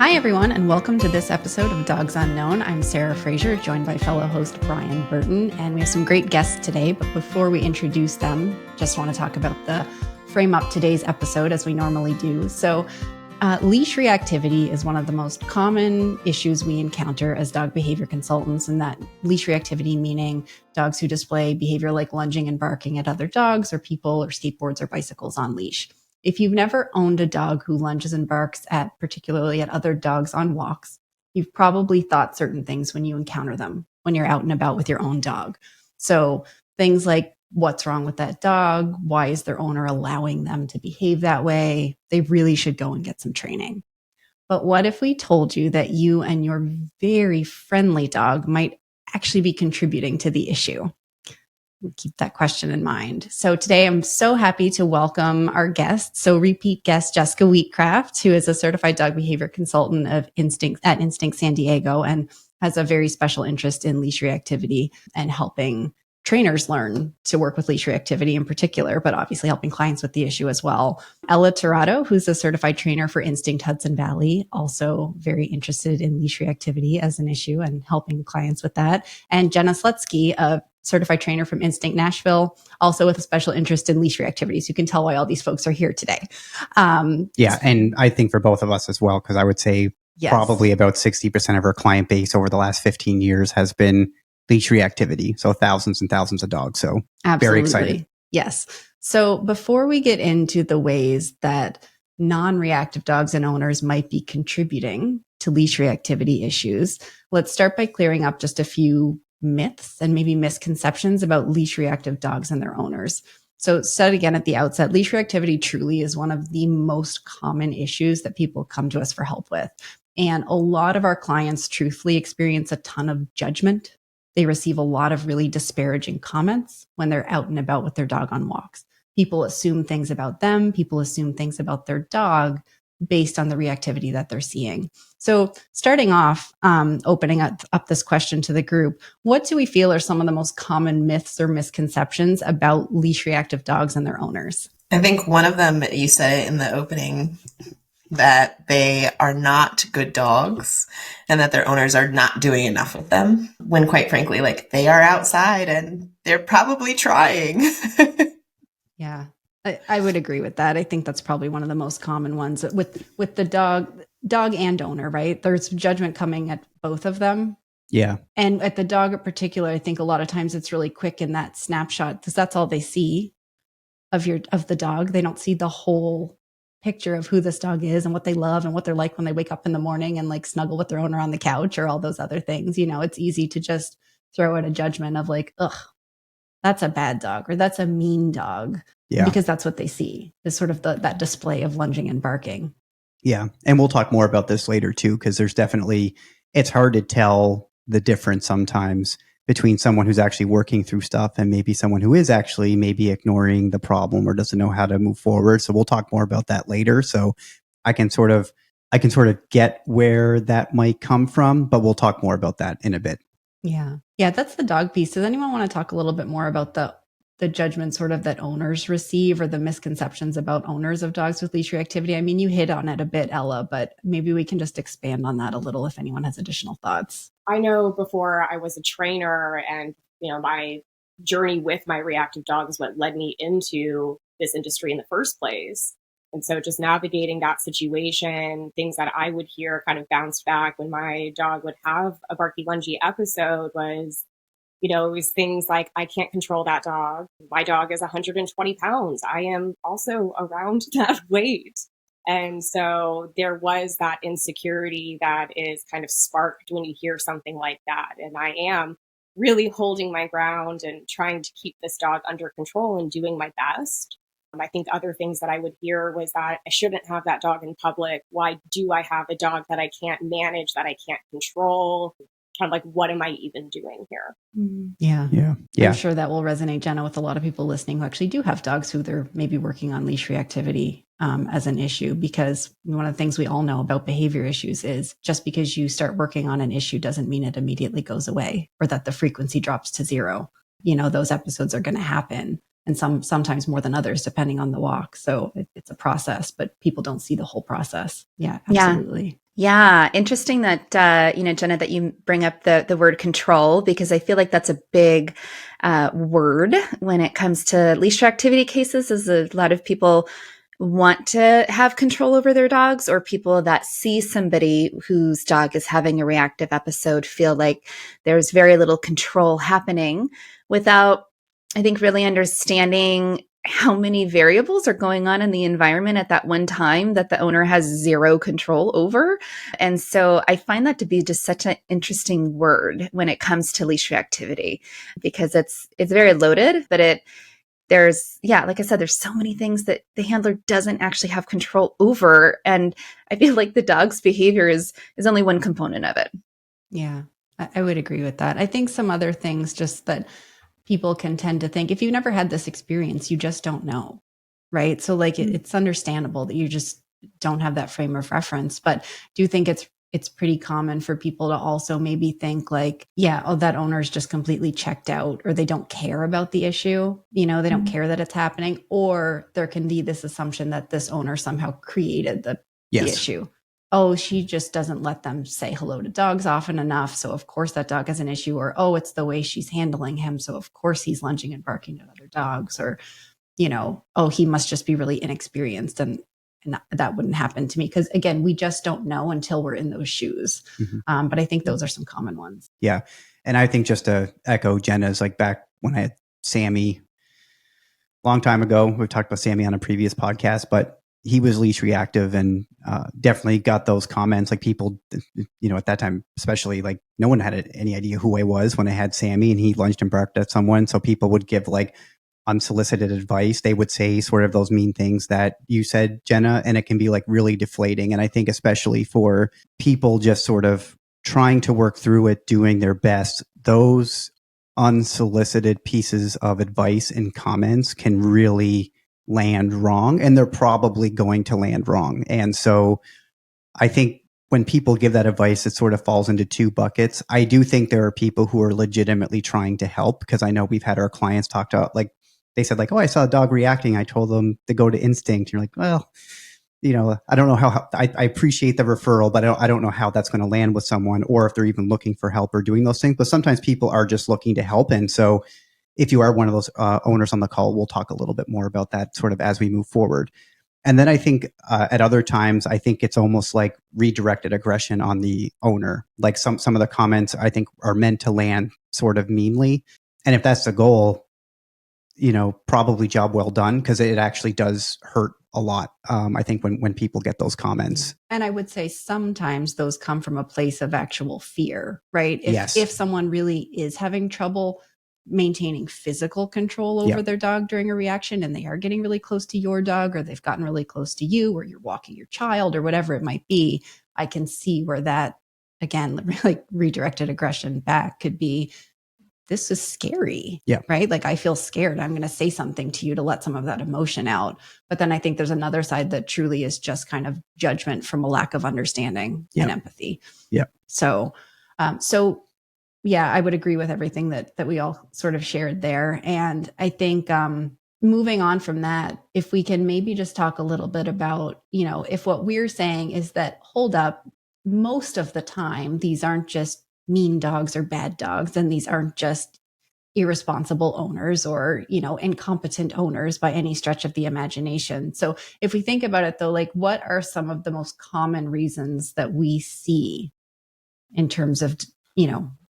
Hi, everyone, and welcome to this episode of Dogs Unknown. I'm Sarah Fraser, joined by fellow host Brian Burton, and we have some great guests today. But before we introduce them, just want to talk about the frame up today's episode as we normally do. So leash reactivity is one of the most common issues we encounter as dog behavior consultants, and that leash reactivity meaning dogs who display behavior like lunging and barking at other dogs or people or skateboards or bicycles on leash. If you've never owned a dog who lunges and barks at, particularly at other dogs on walks, you've probably thought certain things when you encounter them, when you're out and about with your own dog. So things like, what's wrong with that dog? Why is their owner allowing them to behave that way? They really should go and get some training. But what if we told you that you and your very friendly dog might actually be contributing to the issue? Keep that question in mind. So today I'm so happy to welcome our guest. So repeat guest, Jessica Wheatcraft, who is a certified dog behavior consultant at Instinct San Diego and has a very special interest in leash reactivity and helping trainers learn to work with leash reactivity in particular, but obviously helping clients with the issue as well. Ella Tirado, who's a certified trainer for Instinct Hudson Valley, also very interested in leash reactivity as an issue and helping clients with that. And Jenna Slutsky, a certified trainer from Instinct Nashville, also with a special interest in leash reactivity. So you can tell why all these folks are here today. Yeah, and I think for both of us as well, because I would say probably about 60% of our client base over the last 15 years has been leash reactivity. So thousands and thousands of dogs. So Absolutely. Very excited. Yes. So before we get into the ways that non-reactive dogs and owners might be contributing to leash reactivity issues, let's start by clearing up just a few myths and maybe misconceptions about leash reactive dogs and their owners. So said again at the outset, leash reactivity truly is one of the most common issues that people come to us for help with. And a lot of our clients truthfully experience a ton of judgment. They receive a lot of really disparaging comments when they're out and about with their dog on walks. People assume things about them. People assume things about their dog based on the reactivity that they're seeing. So starting off, opening up this question to the group, what do we feel are some of the most common myths or misconceptions about leash reactive dogs and their owners? I think one of them, you said in the opening, that they are not good dogs and that their owners are not doing enough with them, when quite frankly, like, they are outside and they're probably trying. Yeah. I would agree with that. I think that's probably one of the most common ones with the dog and owner, right? There's judgment coming at both of them. Yeah. And at the dog in particular, I think a lot of times it's really quick in that snapshot because that's all they see of the dog. They don't see the whole picture of who this dog is and what they love and what they're like when they wake up in the morning and like snuggle with their owner on the couch or all those other things. You know, it's easy to just throw out a judgment of like, ugh, that's a bad dog or that's a mean dog. Yeah. Because that's what they see is sort of that display of lunging and barking. Yeah. And we'll talk more about this later too, because it's hard to tell the difference sometimes between someone who's actually working through stuff and maybe someone who is actually maybe ignoring the problem or doesn't know how to move forward. So we'll talk more about that later. So I can sort of get where that might come from, but we'll talk more about that in a bit. Yeah. Yeah, that's the dog piece. Does anyone want to talk a little bit more about the judgment sort of that owners receive or the misconceptions about owners of dogs with leash reactivity? I mean, you hit on it a bit, Ella, but maybe we can just expand on that a little if anyone has additional thoughts. I know before I was a trainer and, my journey with my reactive dog is what led me into this industry in the first place. And so just navigating that situation, things that I would hear kind of bounced back when my dog would have a barky lungy episode was, it was things like, I can't control that dog. My dog is 120 pounds. I am also around that weight. And so there was that insecurity that is kind of sparked when you hear something like that. And I am really holding my ground and trying to keep this dog under control and doing my best. I think other things that I would hear was that I shouldn't have that dog in public. Why do I have a dog that I can't manage, that I can't control? Kind of like, what am I even doing here? Yeah. I'm sure that will resonate, Jenna, with a lot of people listening who actually do have dogs who they're maybe working on leash reactivity as an issue, because one of the things we all know about behavior issues is just because you start working on an issue doesn't mean it immediately goes away or that the frequency drops to zero. Those episodes are going to happen. And sometimes more than others, depending on the walk. So it's a process, but people don't see the whole process. Yeah, absolutely. Yeah, interesting that Jenna, that you bring up the word control, because I feel like that's a big word when it comes to leash-reactivity cases. Is a lot of people want to have control over their dogs, or people that see somebody whose dog is having a reactive episode feel like there's very little control happening without, I think, really understanding how many variables are going on in the environment at that one time that the owner has zero control over. And so I find that to be just such an interesting word when it comes to leash reactivity, because it's very loaded, but there's, yeah, like I said, there's so many things that the handler doesn't actually have control over. And I feel like the dog's behavior is only one component of it. Yeah, I would agree with that. I think some other things just that people can tend to think, if you've never had this experience, you just don't know, right? So like it's understandable that you just don't have that frame of reference, but do you think it's pretty common for people to also maybe think like, yeah, oh, that owner's just completely checked out, or they don't care about the issue, they don't care that it's happening, or there can be this assumption that this owner somehow created the issue. Oh, she just doesn't let them say hello to dogs often enough, so of course that dog has an issue. Or, oh, it's the way she's handling him, so of course he's lunging and barking at other dogs. Or, oh, he must just be really inexperienced, and that wouldn't happen to me. Because again, we just don't know until we're in those shoes. Mm-hmm. But I think those are some common ones. Yeah. And I think, just to echo Jenna's, like back when I had Sammy a long time ago, we've talked about Sammy on a previous podcast, but he was leash reactive, and definitely got those comments. Like people, at that time, especially, like no one had any idea who I was when I had Sammy, and he lunged and barked at someone. So people would give like unsolicited advice. They would say sort of those mean things that you said, Jenna, and it can be like really deflating. And I think especially for people just sort of trying to work through it, doing their best, those unsolicited pieces of advice and comments can really land wrong, and they're probably going to land wrong. And so I think when people give that advice, it sort of falls into two buckets. I do think there are people who are legitimately trying to help, because I know we've had our clients talk to, like, they said like, oh, I saw a dog reacting, I told them to go to instinct. And you're like, well, I don't know how I appreciate the referral, but I don't know how that's going to land with someone, or if they're even looking for help or doing those things. But sometimes people are just looking to help. And so if you are one of those owners on the call, we'll talk a little bit more about that sort of as we move forward. And then I think at other times, I think it's almost like redirected aggression on the owner. Like some of the comments I think are meant to land sort of meanly. And if that's the goal, probably job well done, because it actually does hurt a lot. I think when people get those comments. And I would say sometimes those come from a place of actual fear, right? Yes. If someone really is having trouble maintaining physical control over their dog during a reaction, and they are getting really close to your dog, or they've gotten really close to you, or you're walking your child, or whatever it might be, I can see where that, again, like redirected aggression back could be, this is scary, right? Like, I feel scared. I'm going to say something to you to let some of that emotion out. But then I think there's another side that truly is just kind of judgment from a lack of understanding and empathy. Yeah. So yeah, I would agree with everything that we all sort of shared there. And I think moving on from that, if we can maybe just talk a little bit about, if what we're saying is that, hold up, most of the time, these aren't just mean dogs or bad dogs, and these aren't just irresponsible owners or, incompetent owners by any stretch of the imagination. So if we think about it though, like, what are some of the most common reasons that we see in terms of,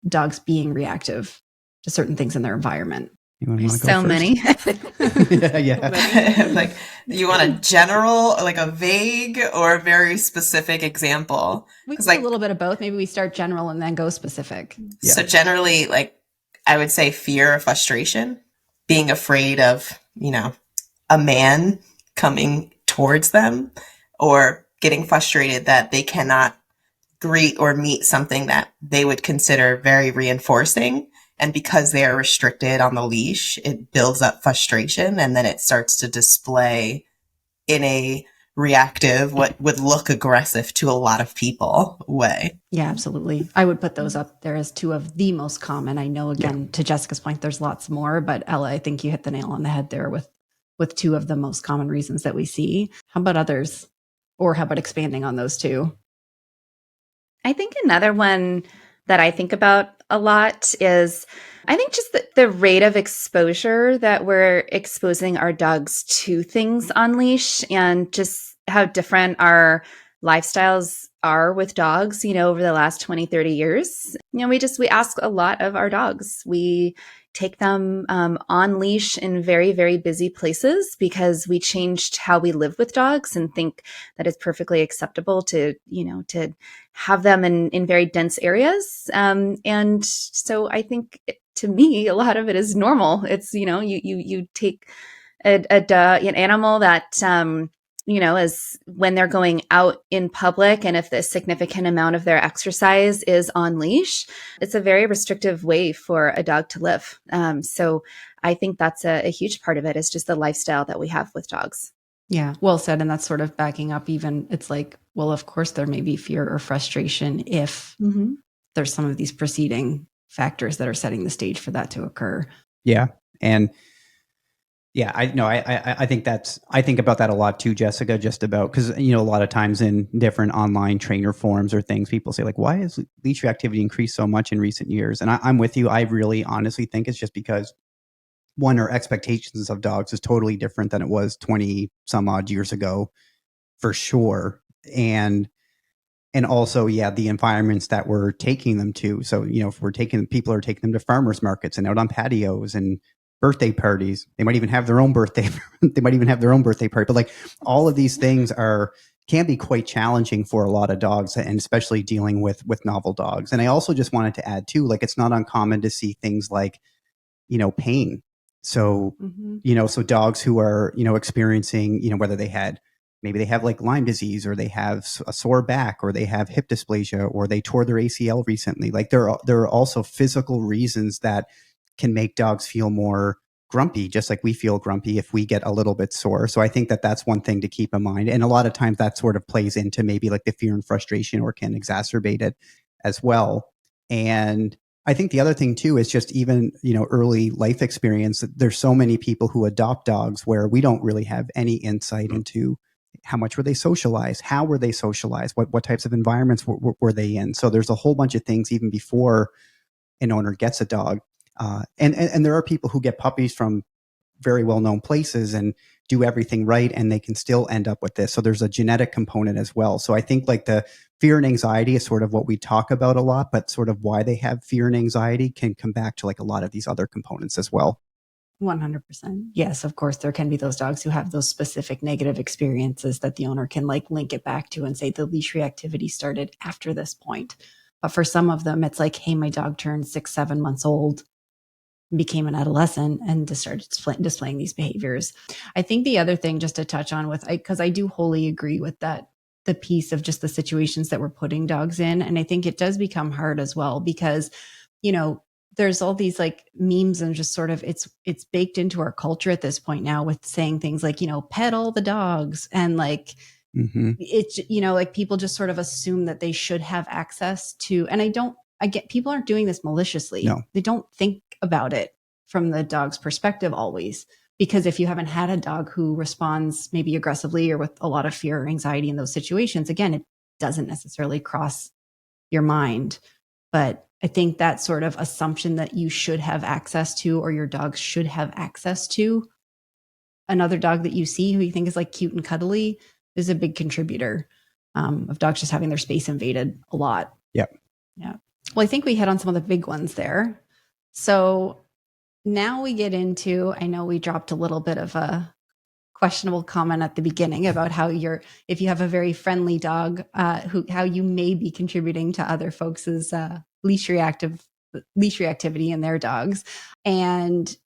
dogs being reactive to certain things in their environment? There's so many. Yeah. Like, you want a general, like a vague or very specific example? We can do a little bit of both. Maybe we start general and then go specific. So generally, like, I would say fear or frustration, being afraid of, a man coming towards them, or getting frustrated that they cannot greet or meet something that they would consider very reinforcing. And because they are restricted on the leash, it builds up frustration, and then it starts to display in a reactive, what would look aggressive to a lot of people way. Yeah, absolutely. I would put those up there as two of the most common. I know, again, to Jessica's point, there's lots more, but Ella, I think you hit the nail on the head there with two of the most common reasons that we see. How about others? Or how about expanding on those two? I think another one that I think about a lot is I think just the rate of exposure that we're exposing our dogs to things on leash and just how different our lifestyles are with dogs, over the last 20, 30 years. We ask a lot of our dogs. We take them on leash in very, very busy places because we changed how we live with dogs and think that it's perfectly acceptable to have them in very dense areas. And so I think to me, a lot of it is normal. It's, you take an animal that, is when they're going out in public and if the significant amount of their exercise is on leash, it's a very restrictive way for a dog to live. So I think that's a huge part of it is just the lifestyle that we have with dogs. Yeah, well said. And that's sort of backing up even, it's like, well, of course there may be fear or frustration if there's some of these preceding factors that are setting the stage for that to occur. Yeah. And yeah, I think I think about that a lot too, Jessica, just about, because, a lot of times in different online trainer forums or things, people say like, why has leash reactivity increased so much in recent years? And I'm with you. I really honestly think it's just because one, our expectations of dogs is totally different than it was 20 some odd years ago, for sure. And also, yeah, the environments that we're taking them to. So, if people are taking them to farmers markets and out on patios and birthday parties, they might even have their own birthday. They might even have their own birthday party. But like all of these things can be quite challenging for a lot of dogs, and especially dealing with novel dogs. And I also just wanted to add too, like it's not uncommon to see things like, pain. So, so dogs who are, experiencing, whether maybe they have like Lyme disease, or they have a sore back, or they have hip dysplasia, or they tore their ACL recently. Like there are also physical reasons that can make dogs feel more grumpy, just like we feel grumpy if we get a little bit sore. So I think that that's one thing to keep in mind. And a lot of times that sort of plays into maybe like the fear and frustration, or can exacerbate it as well. And I think the other thing too is just even, early life experience. There's so many people who adopt dogs where we don't really have any insight into how much were they socialized? How were they socialized? What types of environments were they in? So there's a whole bunch of things even before an owner gets a dog. And there are people who get puppies from very well-known places and do everything right, and they can still end up with this. So there's a genetic component as well. So I think like the fear and anxiety is sort of what we talk about a lot, but sort of why they have fear and anxiety can come back to like a lot of these other components as well. 100%. Yes, of course, there can be those dogs who have those specific negative experiences that the owner can like link it back to and say the leash reactivity started after this point. But for some of them, it's like, hey, my dog turned 6-7 months old, became an adolescent, and just started displaying these behaviors. I think the other thing just to touch on because I do wholly agree with that, the piece of just the situations that we're putting dogs in. And I think it does become hard as well because, there's all these like memes and just sort of it's baked into our culture at this point now with saying things like, pet all the dogs. And like, it's, like people just sort of assume that they should have access to, and I get people aren't doing this maliciously. No. They don't think about it from the dog's perspective always. Because if you haven't had a dog who responds maybe aggressively or with a lot of fear or anxiety in those situations, again, it doesn't necessarily cross your mind. But I think that sort of assumption that you should have access to, or your dog should have access to another dog that you see who you think is like cute and cuddly is a big contributor of dogs just having their space invaded a lot. Yep. Yeah. Well, I think we hit on some of the big ones there. So now we get into, I know we dropped a little bit of a questionable comment at the beginning about how if you have a very friendly dog, how you may be contributing to other folks' leash reactivity in their dogs. And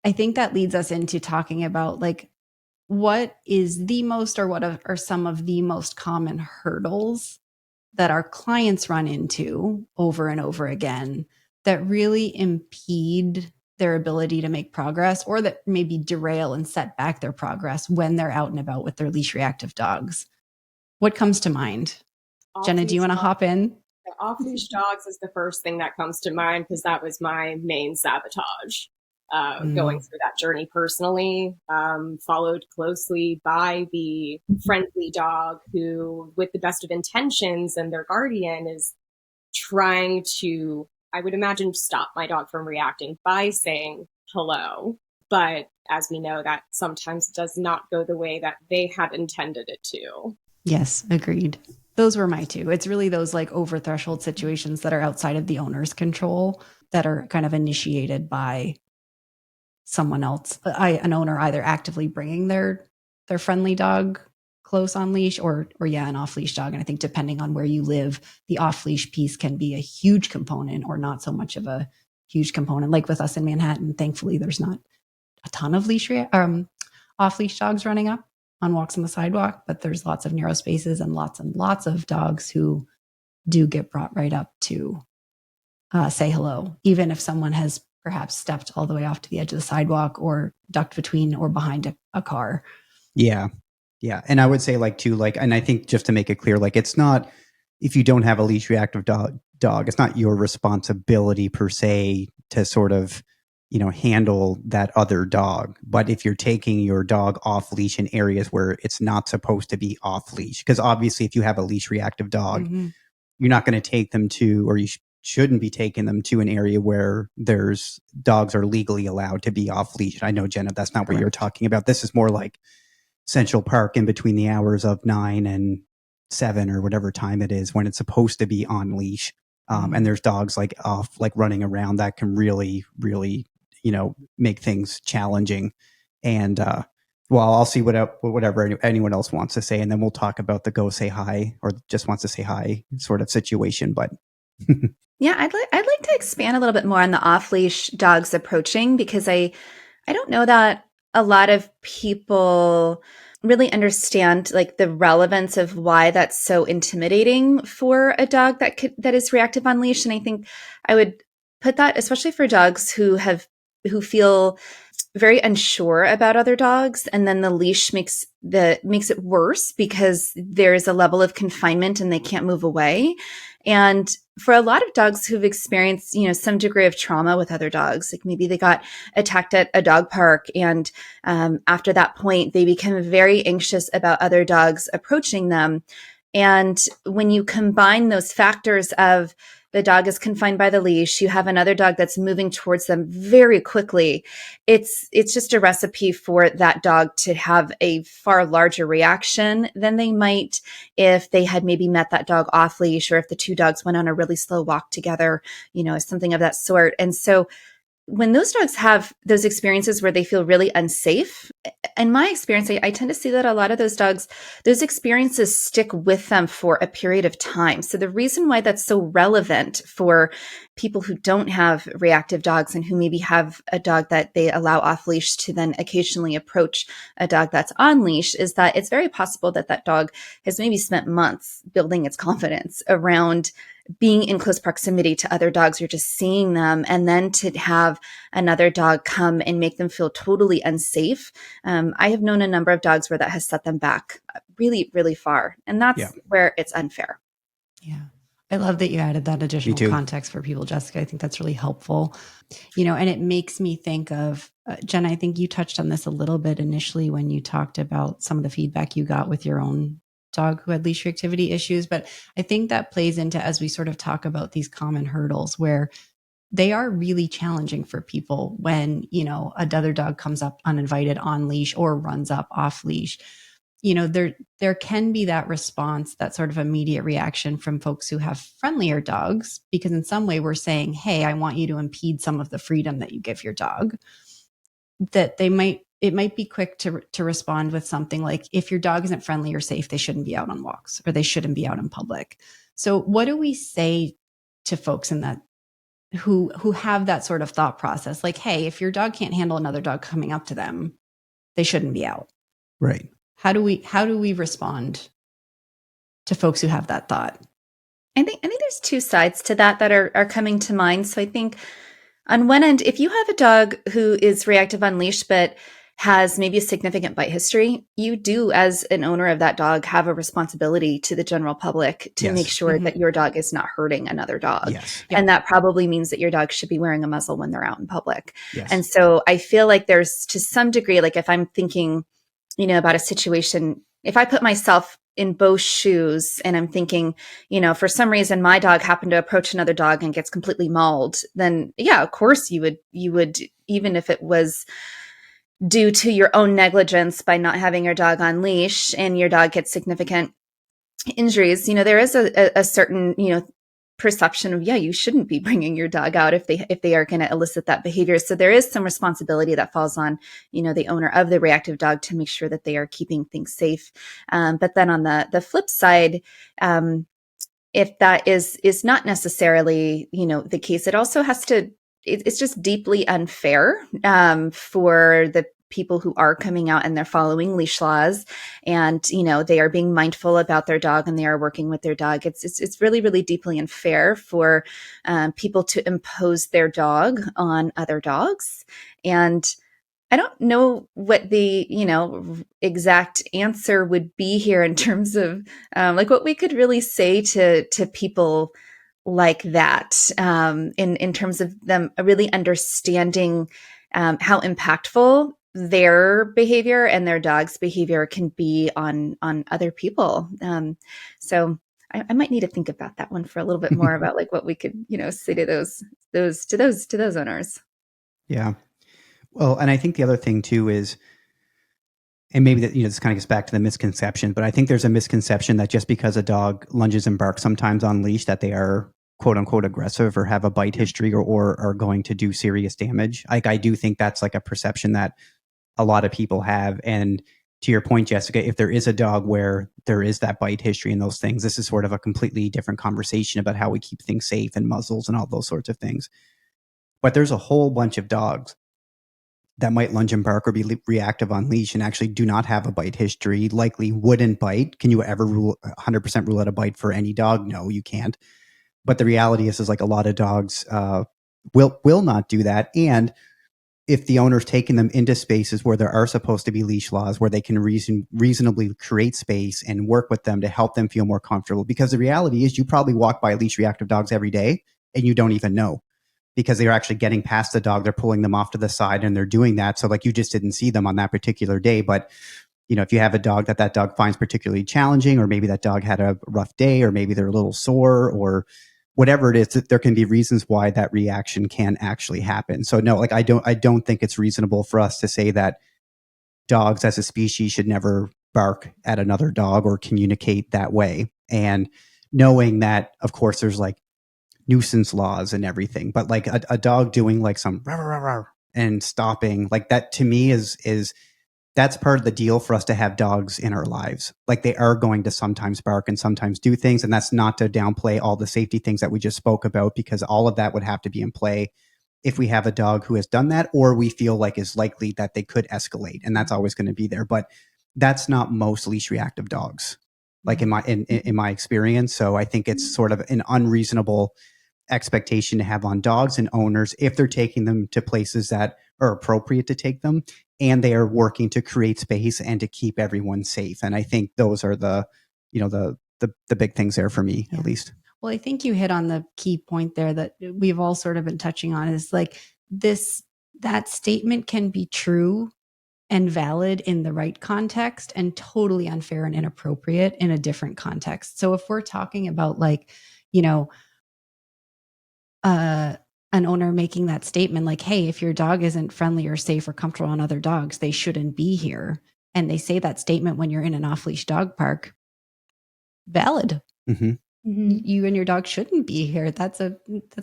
I think that leads us into talking about like, what is the most, or what are some of the most common hurdles that our clients run into over and over again that really impede their ability to make progress, or that maybe derail and set back their progress when they're out and about with their leash reactive dogs? What comes to mind? Jenna, do you want to hop in? Off-leash dogs is the first thing that comes to mind because that was my main sabotage. going through that journey personally, followed closely by the friendly dog who, with the best of intentions and their guardian, is trying to, I would imagine, stop my dog from reacting by saying hello. But as we know, that sometimes does not go the way that they had intended it to. Yes, agreed. Those were my two. It's really those like over threshold situations that are outside of the owner's control that are kind of initiated by someone else, an owner either actively bringing their friendly dog close on leash or an off leash dog. And I think depending on where you live, the off leash piece can be a huge component or not so much of a huge component. Like with us in Manhattan, thankfully there's not a ton of off leash dogs running up on walks on the sidewalk, but there's lots of narrow spaces and lots of dogs who do get brought right up to say hello, even if someone has perhaps stepped all the way off to the edge of the sidewalk or ducked between or behind a car. Yeah. Yeah. And I would say and I think just to make it clear, it's not, if you don't have a leash reactive dog, it's not your responsibility per se to sort of, handle that other dog. But if you're taking your dog off leash in areas where it's not supposed to be off leash, because obviously if you have a leash reactive dog, you're not going to take them to, or you shouldn't be taking them to an area where there's dogs are legally allowed to be off leash. I know, Jenna, that's not what you're talking about. This is more like Central Park in between the hours of 9 and 7 or whatever time it is when it's supposed to be on leash. And there's dogs running around that can really, really, make things challenging. And, I'll see whatever anyone else wants to say, and then we'll talk about the go say hi or just wants to say hi sort of situation. But yeah, I'd like to expand a little bit more on the off leash dogs approaching, because I don't know that a lot of people really understand the relevance of why that's so intimidating for a dog that is reactive on leash. And I think I would put that, especially for dogs who feel very unsure about other dogs, and then the leash makes it worse because there is a level of confinement and they can't move away. And for a lot of dogs who've experienced, some degree of trauma with other dogs, like maybe they got attacked at a dog park, and after that point, they become very anxious about other dogs approaching them. And when you combine those factors of the dog is confined by the leash, you have another dog that's moving towards them very quickly, it's just a recipe for that dog to have a far larger reaction than they might if they had maybe met that dog off leash, or if the two dogs went on a really slow walk together, something of that sort. And so when those dogs have those experiences where they feel really unsafe, in my experience, I tend to see that a lot of those dogs, those experiences stick with them for a period of time. So the reason why that's so relevant for people who don't have reactive dogs and who maybe have a dog that they allow off leash to then occasionally approach a dog that's on leash is that it's very possible that that dog has maybe spent months building its confidence around being in close proximity to other dogs, or just seeing them, and then to have another dog come and make them feel totally unsafe. I have known a number of dogs where that has set them back really, really far. And that's where it's unfair. Yeah. I love that you added that additional context for people, Jessica. I think that's really helpful. And it makes me think of, Jen, I think you touched on this a little bit initially when you talked about some of the feedback you got with your own dog who had leash reactivity issues. But I think that plays into, as we sort of talk about these common hurdles where they are really challenging for people when, another dog comes up uninvited on leash or runs up off leash. There can be that response, that sort of immediate reaction from folks who have friendlier dogs, because in some way we're saying, hey, I want you to impede some of the freedom that you give your dog, that it might be quick to respond with something like, if your dog isn't friendly or safe, they shouldn't be out on walks, or they shouldn't be out in public. So what do we say to folks in that who have that sort of thought process? Like, hey, if your dog can't handle another dog coming up to them, they shouldn't be out. Right. How do we respond to folks who have that thought? I think there's two sides to that are coming to mind. So I think on one end, if you have a dog who is reactive on leash, but has maybe a significant bite history, you do, as an owner of that dog, have a responsibility to the general public to make sure that your dog is not hurting another dog. Yes. And that probably means that your dog should be wearing a muzzle when they're out in public. Yes. And so I feel like there's, to some degree, like if I'm thinking, about a situation, if I put myself in both shoes and I'm thinking, for some reason my dog happened to approach another dog and gets completely mauled, then yeah, of course you would, even if it was due to your own negligence by not having your dog on leash and your dog gets significant injuries, there is a certain, perception of, yeah, you shouldn't be bringing your dog out if they are going to elicit that behavior. So there is some responsibility that falls on, the owner of the reactive dog to make sure that they are keeping things safe. But then on the flip side, if that is not necessarily, the case, it also has to, it's just deeply unfair for the people who are coming out and they're following leash laws and, they are being mindful about their dog and they are working with their dog. It's really, really deeply unfair for people to impose their dog on other dogs. And I don't know what the, exact answer would be here in terms of like what we could really say to people like that in terms of them really understanding how impactful their behavior and their dog's behavior can be on other people. So I might need to think about that one for a little bit more about like what we could, say to those owners. Yeah. Well, and I think the other thing too is, and maybe that, this kind of gets back to the misconception, but I think there's a misconception that just because a dog lunges and barks sometimes on leash that they are quote unquote aggressive or have a bite history or are going to do serious damage. Like I do think that's like a perception that a lot of people have. And to your point, Jessica, if there is a dog where there is that bite history and those things, this is sort of a completely different conversation about how we keep things safe and muzzles and all those sorts of things. But there's a whole bunch of dogs that might lunge and bark or be reactive on leash and actually do not have a bite history, likely wouldn't bite. Can you ever 100% rule out a bite for any dog? No, you can't. But the reality is like a lot of dogs will not do that. And if the owner's taking them into spaces where there are supposed to be leash laws, where they can reasonably create space and work with them to help them feel more comfortable. Because the reality is you probably walk by leash reactive dogs every day and you don't even know, because they're actually getting past the dog. They're pulling them off to the side and they're doing that. So like you just didn't see them on that particular day. But if you have a dog that dog finds particularly challenging, or maybe that dog had a rough day, or maybe they're a little sore, or whatever it is, there can be reasons why that reaction can actually happen. So no, like I don't think it's reasonable for us to say that dogs as a species should never bark at another dog or communicate that way. And knowing that, of course, there's like nuisance laws and everything, but like a dog doing like some rah, rah, rah, and stopping, like that to me is that's part of the deal for us to have dogs in our lives. Like they are going to sometimes bark and sometimes do things. And that's not to downplay all the safety things that we just spoke about, because all of that would have to be in play if we have a dog who has done that, or we feel like is likely that they could escalate. And that's always going to be there. But that's not most leash reactive dogs, like in my experience. So I think it's sort of an unreasonable expectation to have on dogs and owners if they're taking them to places that are appropriate to take them, and they are working to create space and to keep everyone safe. And I think those are the big things there for me, at least. Well, I think you hit on the key point there that we've all sort of been touching on, is like that statement can be true and valid in the right context and totally unfair and inappropriate in a different context. So if we're talking about like, an owner making that statement like, hey, if your dog isn't friendly or safe or comfortable on other dogs, they shouldn't be here. And they say that statement when you're in an off-leash dog park, valid. Mm-hmm. You and your dog shouldn't be here. That's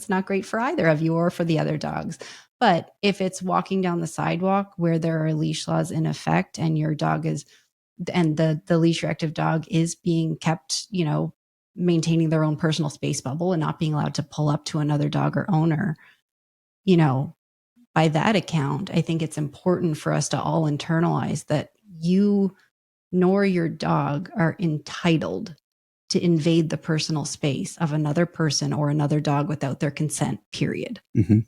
not great for either of you or for the other dogs. But if it's walking down the sidewalk where there are leash laws in effect and your dog and the leash-reactive dog is being kept, maintaining their own personal space bubble and not being allowed to pull up to another dog or owner, by that account, I think it's important for us to all internalize that you nor your dog are entitled to invade the personal space of another person or another dog without their consent, period. Mm-hmm.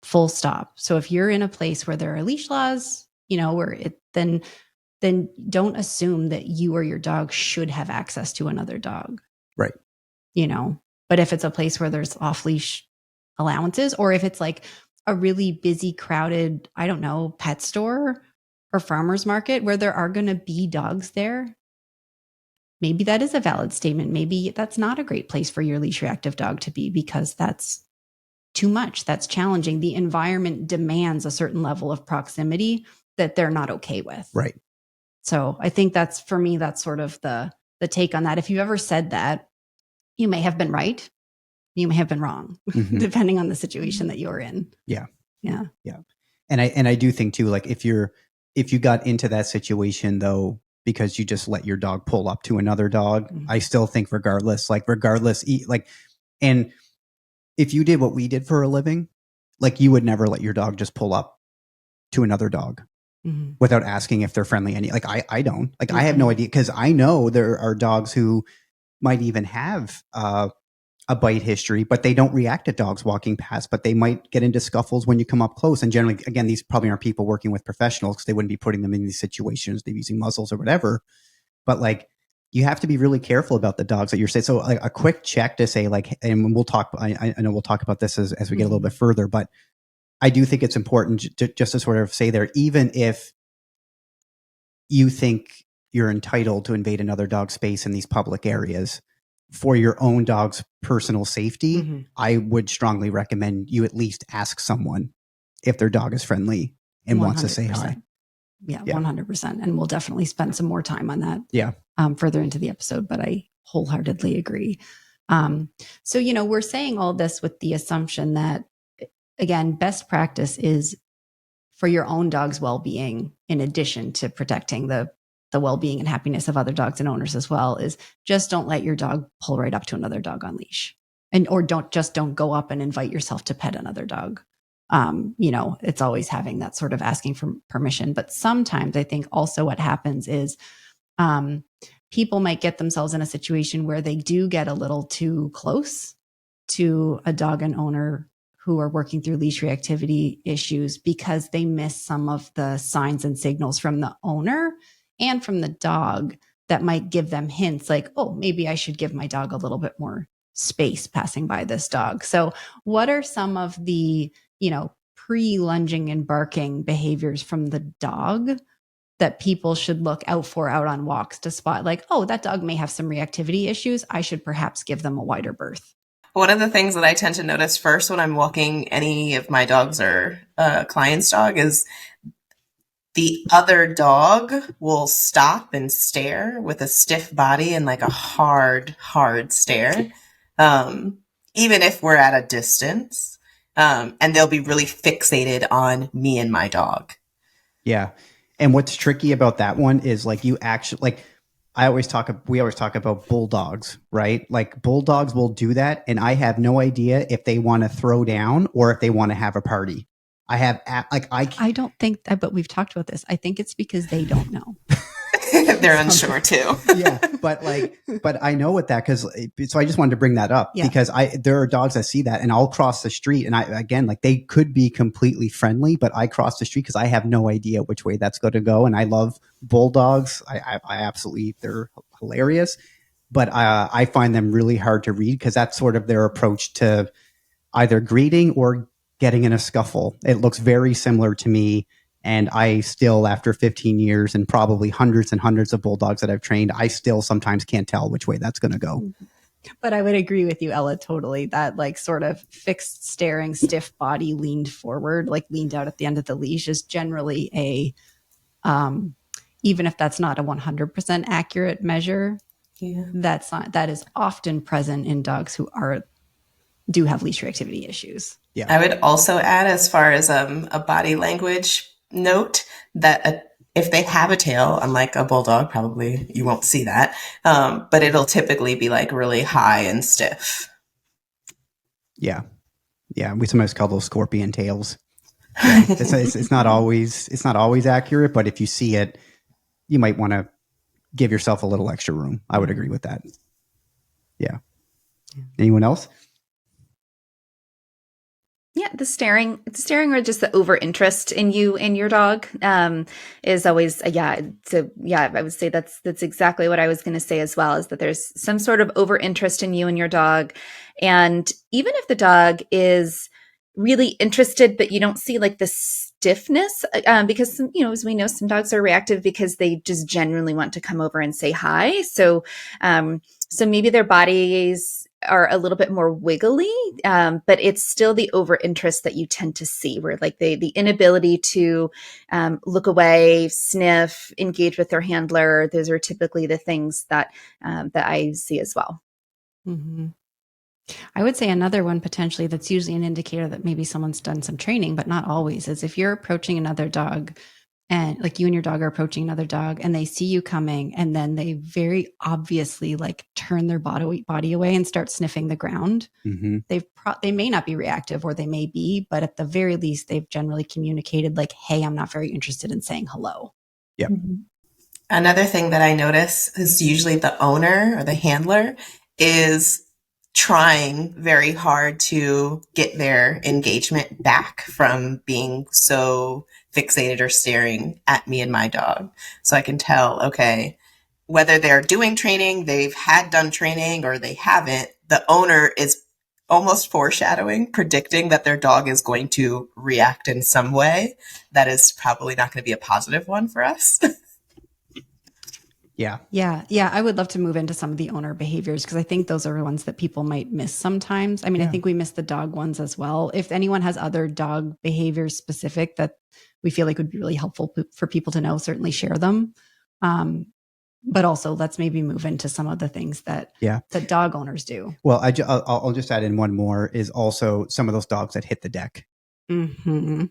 full stop. So if you're in a place where there are leash laws, then don't assume that you or your dog should have access to another dog. Right. But if it's a place where there's off leash allowances, or if it's like a really busy, crowded, I don't know, pet store or farmer's market where there are going to be dogs there, maybe that is a valid statement. Maybe that's not a great place for your leash reactive dog to be, because that's too much. That's challenging. The environment demands a certain level of proximity that they're not okay with. Right. So I think that's, for me, that's sort of the take on that. If you've ever said that, you may have been right. You may have been wrong, depending on the situation that you're in. Yeah. Yeah. Yeah. And I do think too, like if you got into that situation though, because you just let your dog pull up to another dog, I still think regardless, and if you did what we did for a living, like you would never let your dog just pull up to another dog without asking if they're friendly. I don't, I have no idea, because I know there are dogs who might even have a bite history, but they don't react at dogs walking past, but they might get into scuffles when you come up close. And generally, again, these probably aren't people working with professionals, because they wouldn't be putting them in these situations. They're using muzzles or whatever. But you have to be really careful about the dogs that you're saying. So a quick check to say and we'll talk, I know we'll talk about this as we get a little bit further, but I do think it's important just to sort of say there, even if you think you're entitled to invade another dog's space in these public areas, for your own dog's personal safety, I would strongly recommend you at least ask someone if their dog is friendly and 100%. Wants to say hi. Yeah, 100%. And we'll definitely spend some more time on that further into the episode, but I wholeheartedly agree. So, we're saying all this with the assumption that, again, best practice is for your own dog's well-being, in addition to protecting the well-being and happiness of other dogs and owners as well, is just don't let your dog pull right up to another dog on leash, or don't go up and invite yourself to pet another dog. It's always having that sort of asking for permission. But sometimes I think also what happens is people might get themselves in a situation where they do get a little too close to a dog and owner who are working through leash reactivity issues, because they miss some of the signs and signals from the owner and from the dog that might give them hints like, oh, maybe I should give my dog a little bit more space passing by this dog. So what are some of the, pre-lunging and barking behaviors from the dog that people should look out for out on walks to spot that dog may have some reactivity issues. I should perhaps give them a wider berth. One of the things that I tend to notice first when I'm walking any of my dogs or a client's dog is the other dog will stop and stare with a stiff body and a hard stare, even if we're at a distance, and they'll be really fixated on me and my dog. Yeah. And what's tricky about that one is you actually, we always talk about bulldogs, right? Bulldogs will do that, and I have no idea if they want to throw down or if they want to have a party. I don't think that, but we've talked about this. I think it's because they don't know. They're unsure too. Yeah, but I know what that, so I just wanted to bring that up because there are dogs that see that, and I'll cross the street, and they could be completely friendly, but I cross the street because I have no idea which way that's going to go. And I love bulldogs. I absolutely, they're hilarious, but I find them really hard to read because that's sort of their approach to either greeting or getting in a scuffle. It looks very similar to me. And I still, after 15 years and probably hundreds and hundreds of bulldogs that I've trained, I still sometimes can't tell which way that's going to go. But I would agree with you, Ella, totally. That sort of fixed staring, stiff body, leaned forward, leaned out at the end of the leash is generally even if that's not a 100% accurate measure, that is often present in dogs who do have leash reactivity issues. Yeah. I would also add, as far as a body language note, that if they have a tail, unlike a bulldog, probably you won't see that, but it'll typically be really high and stiff. Yeah. Yeah. We sometimes call those scorpion tails. Yeah. It's not always accurate, but if you see it, you might want to give yourself a little extra room. I would agree with that. Yeah. Anyone else? Yeah, the staring or just the over interest in you and your dog is always I would say that's exactly what I was going to say as well, is that there's some sort of over interest in you and your dog, and even if the dog is really interested, but you don't see like the stiffness, because as we know, some dogs are reactive because they just genuinely want to come over and say hi. So maybe their bodies are a little bit more wiggly, but it's still the over interest that you tend to see, where like the inability to look away, sniff, engage with their handler. Those are typically the things that I see as well. Mm-hmm. I would say another one potentially that's usually an indicator that maybe someone's done some training, but not always, is if you're approaching another dog, and like you and your dog are approaching another dog and they see you coming, and then they very obviously like turn their body away and start sniffing the ground. Mm-hmm. They may not be reactive, or they may be, but at the very least, they've generally communicated like, hey, I'm not very interested in saying hello. Yep. Mm-hmm. Another thing that I notice is usually the owner or the handler is trying very hard to get their engagement back from being so fixated or staring at me and my dog. So I can tell, okay, whether they're doing training, they've had done training, or they haven't, the owner is almost foreshadowing, predicting that their dog is going to react in some way that is probably not going to be a positive one for us. Yeah. Yeah. I would love to move into some of the owner behaviors, because I think those are ones that people might miss sometimes. I mean, I think we miss the dog ones as well. If anyone has other dog behaviors specific that we feel like would be really helpful for people to know, certainly share them. But also let's maybe move into some of the things that dog owners do. Well, I'll just add in one more, is also some of those dogs that hit the deck. Mm-hmm.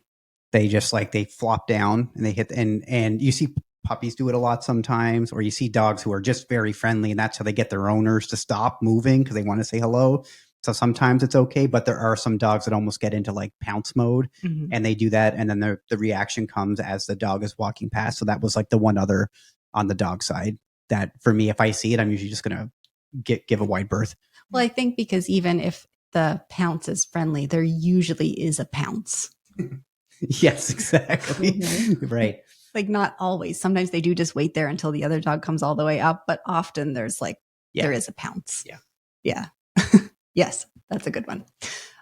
They just they flop down and they hit, and you see puppies do it a lot sometimes, or you see dogs who are just very friendly, and that's how they get their owners to stop moving because they want to say hello. So sometimes it's okay, but there are some dogs that almost get into like pounce mode, and they do that, and then the reaction comes as the dog is walking past. So that was like the one other on the dog side that for me, if I see it, I'm usually just going to give a wide berth. Well, I think because even if the pounce is friendly, there usually is a pounce. Yes, exactly. Mm-hmm. Right. Like not always. Sometimes they do just wait there until the other dog comes all the way up, but often there's there is a pounce. Yeah. Yes, that's a good one.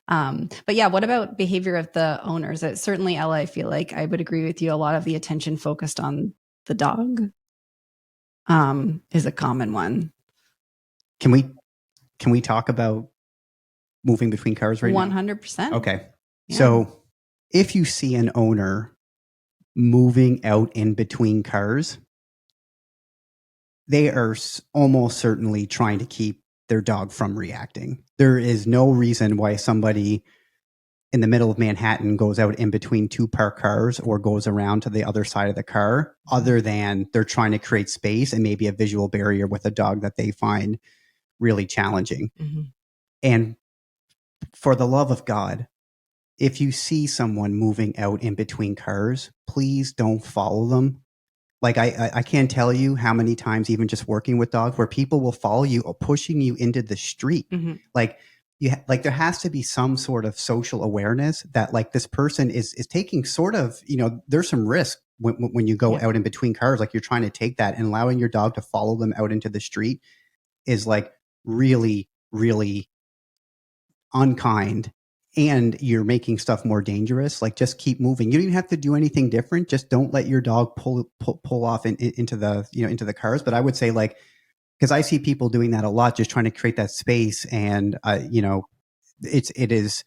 But yeah, what about behavior of the owners? Certainly, Ella, I feel like I would agree with you. A lot of the attention focused on the dog is a common one. Can we talk about moving between cars right 100%. now? Okay. Yeah. So if you see an owner moving out in between cars, they are almost certainly trying to keep their dog from reacting. There is no reason why somebody in the middle of Manhattan goes out in between two parked cars or goes around to the other side of the car, other than they're trying to create space and maybe a visual barrier with a dog that they find really challenging. Mm-hmm. And for the love of God, if you see someone moving out in between cars, please don't follow them. Like I can't tell you how many times, even just working with dogs, where people will follow you or pushing you into the street. Mm-hmm. Like there has to be some sort of social awareness that like this person is taking sort of, there's some risk when you go out in between cars. Like you're trying to take that, and allowing your dog to follow them out into the street is like really, really unkind. And you're making stuff more dangerous. Like just keep moving. You don't even have to do anything different. Just don't let your dog pull off into the into the cars. But I would say because I see people doing that a lot, just trying to create that space, and it is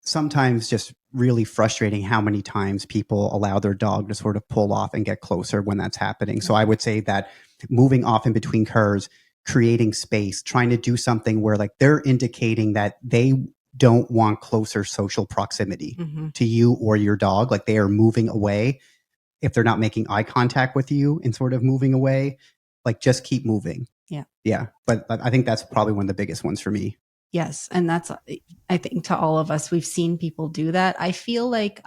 sometimes just really frustrating how many times people allow their dog to sort of pull off and get closer when that's happening. So I would say that moving off in between cars, creating space, trying to do something where like they're indicating that they don't want closer social proximity to you or your dog. Like they are moving away. If they're not making eye contact with you and sort of moving away, like just keep moving. Yeah. Yeah. But I think that's probably one of the biggest ones for me. Yes. And that's, I think to all of us, we've seen people do that. I feel like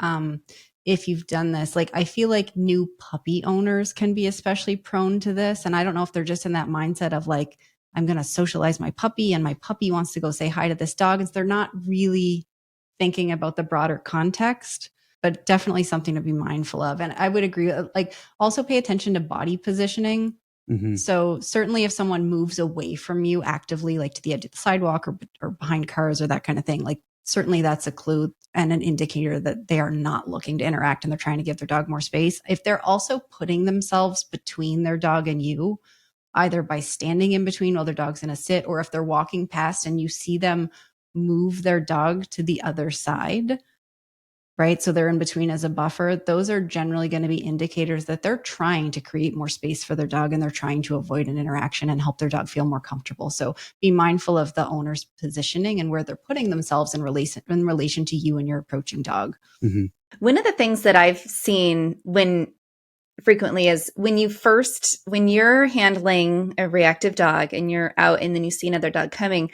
if you've done this, like I feel like new puppy owners can be especially prone to this. And I don't know if they're just in that mindset of like, I'm going to socialize my puppy and my puppy wants to go say hi to this dog. And they're not really thinking about the broader context, but definitely something to be mindful of. And I would agree, like, also pay attention to body positioning. Mm-hmm. So certainly if someone moves away from you actively, like to the edge of the sidewalk or behind cars or that kind of thing, like certainly that's a clue and an indicator that they are not looking to interact and they're trying to give their dog more space. If they're also putting themselves between their dog and you, either by standing in between while their dog's in a sit, or if they're walking past and you see them move their dog to the other side, right? So they're in between as a buffer. Those are generally going to be indicators that they're trying to create more space for their dog and they're trying to avoid an interaction and help their dog feel more comfortable. So be mindful of the owner's positioning and where they're putting themselves in relation to you and your approaching dog. Mm-hmm. One of the things that I've seen frequently is when you're handling a reactive dog and you're out and then you see another dog coming,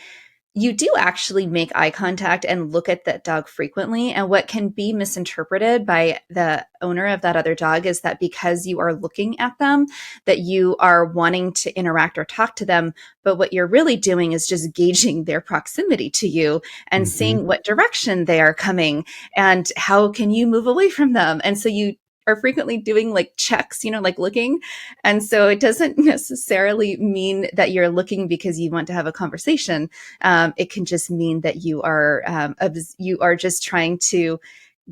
you do actually make eye contact and look at that dog frequently. And what can be misinterpreted by the owner of that other dog is that because you are looking at them, that you are wanting to interact or talk to them. But what you're really doing is just gauging their proximity to you and Mm-hmm. seeing what direction they are coming and how can you move away from them. And so you are frequently doing like checks, like looking. And so it doesn't necessarily mean that you're looking because you want to have a conversation. It can just mean that you are just trying to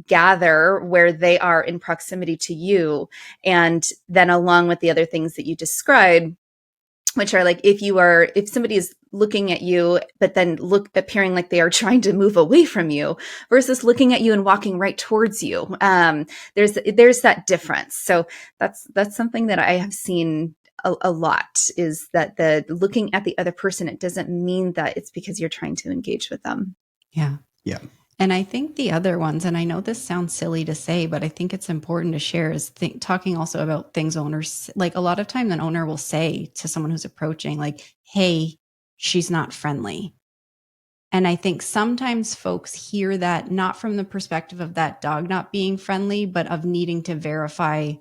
gather where they are in proximity to you. And then along with the other things that you described, which are like if somebody is looking at you, but then appearing like they are trying to move away from you versus looking at you and walking right towards you. There's that difference. So that's something that I have seen a lot, is that the looking at the other person, it doesn't mean that it's because you're trying to engage with them. Yeah. Yeah. And I think the other ones, and I know this sounds silly to say, but I think it's important to share, is talking also about things owners, like a lot of time an owner will say to someone who's approaching, like, hey, she's not friendly. And I think sometimes folks hear that not from the perspective of that dog not being friendly, but of needing to verify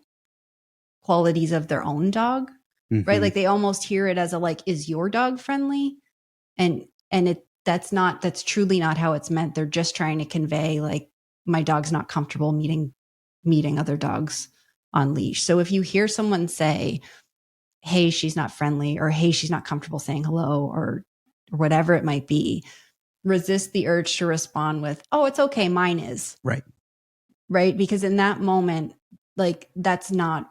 qualities of their own dog, Mm-hmm. right? Like they almost hear it as a, like, is your dog friendly? And that's truly not how it's meant. They're just trying to convey, like, my dog's not comfortable meeting other dogs on leash. So if you hear someone say, hey, she's not friendly, or hey, she's not comfortable saying hello, or whatever it might be, resist the urge to respond with, oh, it's okay, mine is. Right? Because in that moment, like, that's not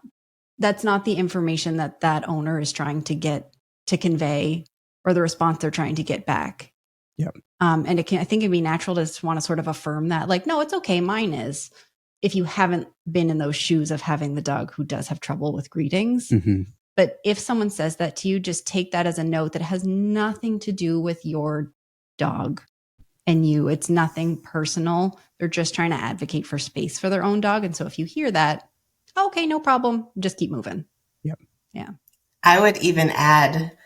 the information that owner is trying to convey, or the response they're trying to get back. Yep. And I think it'd be natural to just want to sort of affirm that, like, no, it's okay, mine is, if you haven't been in those shoes of having the dog who does have trouble with greetings. Mm-hmm. But if someone says that to you, just take that as a note that has nothing to do with your dog and you. It's nothing personal. They're just trying to advocate for space for their own dog. And so if you hear that, okay, no problem, just keep moving. Yep. Yeah. I would even add,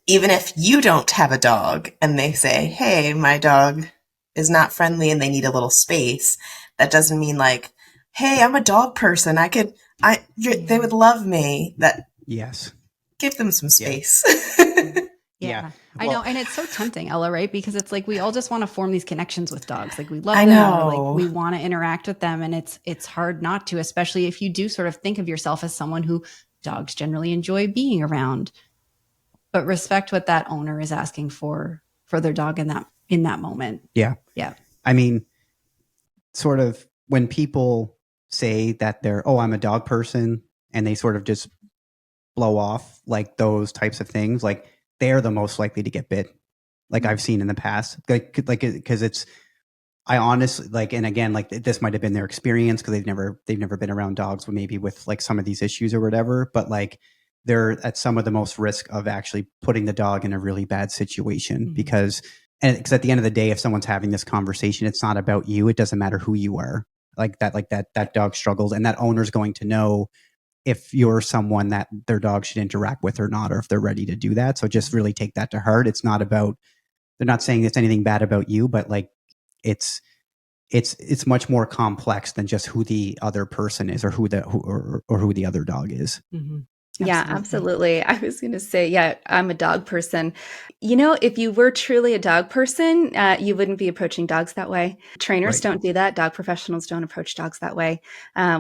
even if you don't have a dog and they say, hey, my dog is not friendly and they need a little space, that doesn't mean like, hey, I'm a dog person, they would love me. That, yes, give them some space. Yeah. I Well, know. And it's so tempting, Ella, right? Because it's like, we all just want to form these connections with dogs. Like, we love I them. know. Like, we want to interact with them. And it's hard not to, especially if you do sort of think of yourself as someone who dogs generally enjoy being around. But respect what that owner is asking for their dog in that moment. Yeah. Yeah. I mean, sort of when people say that I'm a dog person, and they sort of just blow off like those types of things, like, they're the most likely to get bit. Like, I've seen in the past, like, because I honestly, like, and again, like, this might have been their experience because they've never been around dogs, maybe with like some of these issues or whatever, but like, they're at some of the most risk of actually putting the dog in a really bad situation. Mm-hmm. because at the end of the day, if someone's having this conversation, it's not about you. It doesn't matter who you are. That dog struggles, and that owner's going to know if you're someone that their dog should interact with or not, or if they're ready to do that. So just really take that to heart. It's not about, they're not saying it's anything bad about you, but like, it's much more complex than just who the other person is, or who the other dog is. Mm-hmm. Yeah, absolutely. I was going to say, yeah, I'm a dog person. You know, if you were truly a dog person, you wouldn't be approaching dogs that way. Trainers Right. don't do that. Dog professionals don't approach dogs that way.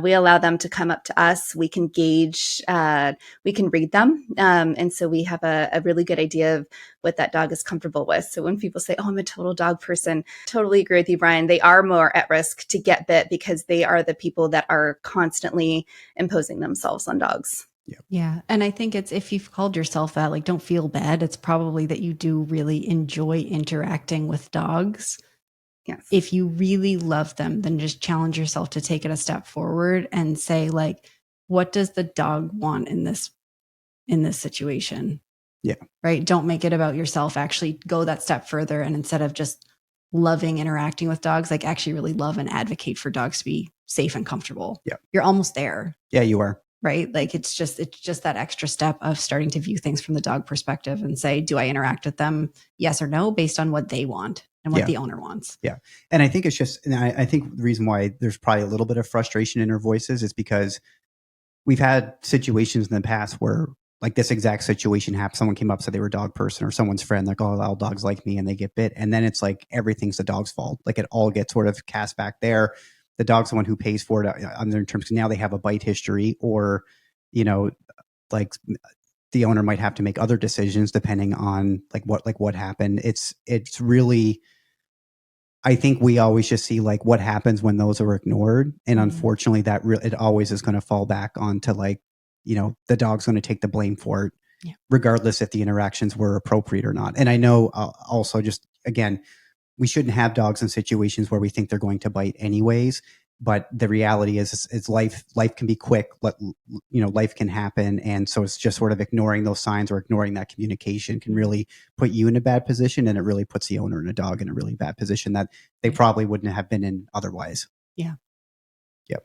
We allow them to come up to us. We can gauge, we can read them. And so we have a really good idea of what that dog is comfortable with. So when people say, oh, I'm a total dog person, totally agree with you, Brian. They are more at risk to get bit because they are the people that are constantly imposing themselves on dogs. Yeah. And I think it's, if you've called yourself that, like, don't feel bad. It's probably that you do really enjoy interacting with dogs. Yes. If you really love them, then just challenge yourself to take it a step forward and say, like, what does the dog want in this situation? Yeah. Right. Don't make it about yourself. Actually go that step further. And instead of just loving interacting with dogs, like, actually really love and advocate for dogs to be safe and comfortable. Yeah. You're almost there. Yeah, you are. Right. Like, it's just that extra step of starting to view things from the dog perspective and say, do I interact with them? Yes or no, based on what they want and what the owner wants. Yeah. And I think it's just, and I think the reason why there's probably a little bit of frustration in our voices is because we've had situations in the past where, like, this exact situation happened. Someone came up, said they were a dog person, or someone's friend, like, oh, all dogs like me, and they get bit. And then it's like everything's the dog's fault. Like, it all gets sort of cast back there. The dog's the one who pays for it on their terms. Now they have a bite history, or, you know, like, the owner might have to make other decisions depending on what happened. It's really, I think we always just see, like, what happens when those are ignored. And unfortunately that it always is going to fall back onto, like, you know, the dog's going to take the blame for it, regardless if the interactions were appropriate or not. And I know also, just again, we shouldn't have dogs in situations where we think they're going to bite anyways. But the reality is, it's life. Life can be quick. Life can happen. And so it's just sort of ignoring those signs or ignoring that communication can really put you in a bad position. And it really puts the owner and a dog in a really bad position that they probably wouldn't have been in otherwise. Yeah. Yep.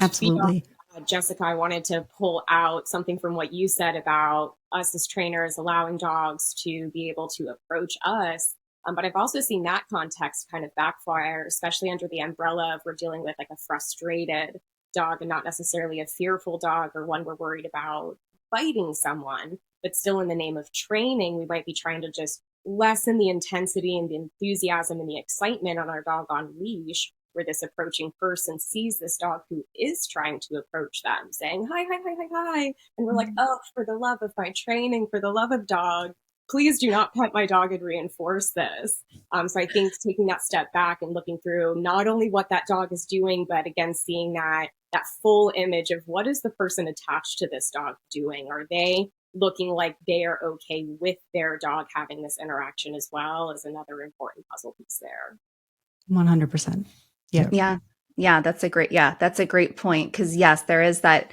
Absolutely. Jessica, I wanted to pull out something from what you said about us as trainers allowing dogs to be able to approach us. But I've also seen that context kind of backfire, especially under the umbrella of we're dealing with, like, a frustrated dog and not necessarily a fearful dog or one we're worried about biting someone. But still, in the name of training, we might be trying to just lessen the intensity and the enthusiasm and the excitement on our dog on leash, where this approaching person sees this dog who is trying to approach them, saying, hi, hi, hi, hi, hi. And we're like, oh, for the love of my training, for the love of dog, please do not pet my dog and reinforce this. So I think taking that step back and looking through not only what that dog is doing, but again, seeing that full image of what is the person attached to this dog doing? Are they looking like they are okay with their dog having this interaction as well, is another important puzzle piece there. 100%. Yeah. Yeah, that's a great point. Because yes, there is that,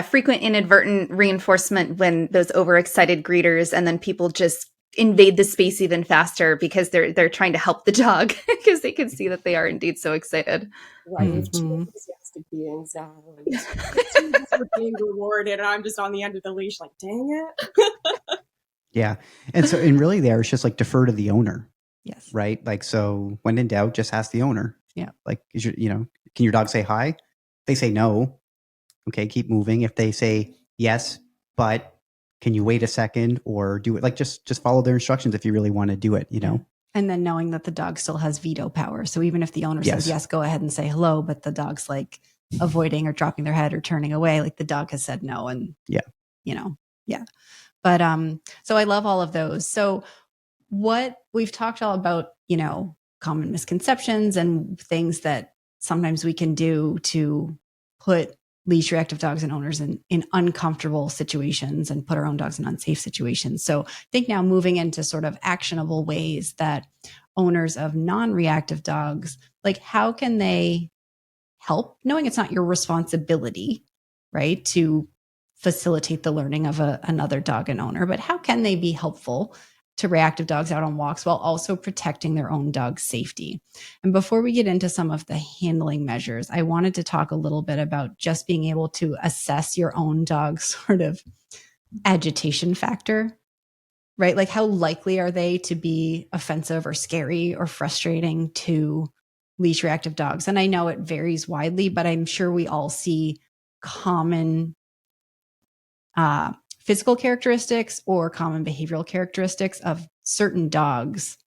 frequent inadvertent reinforcement when those overexcited greeters, and then people just invade the space even faster because they're trying to help the dog because they can see that they are indeed so excited. Right, enthusiastic beings now, we're being rewarded, and I'm just on the end of the leash, like, dang it. Yeah, and really, there it's just like defer to the owner. Yes. Right. Like, so when in doubt, just ask the owner. Yeah. Like, can your dog say hi? If they say no, okay, keep moving. If they say yes, but can you wait a second or do it? Like, just follow their instructions if you really want to do it, you know? And then knowing that the dog still has veto power. So even if the owner says yes, go ahead and say hello, but the dog's like avoiding or dropping their head or turning away, like, the dog has said no. And But so I love all of those. So what we've talked all about, common misconceptions and things that sometimes we can do to put leash-reactive dogs and owners in uncomfortable situations and put our own dogs in unsafe situations. So I think now moving into sort of actionable ways that owners of non-reactive dogs, like, how can they help, knowing it's not your responsibility, right, to facilitate the learning of another dog and owner, but how can they be helpful to reactive dogs out on walks while also protecting their own dog's safety? And before we get into some of the handling measures, I wanted to talk a little bit about just being able to assess your own dog's sort of agitation factor, right? Like, how likely are they to be offensive or scary or frustrating to leash reactive dogs? And I know it varies widely, but I'm sure we all see common physical characteristics or common behavioral characteristics of certain dogs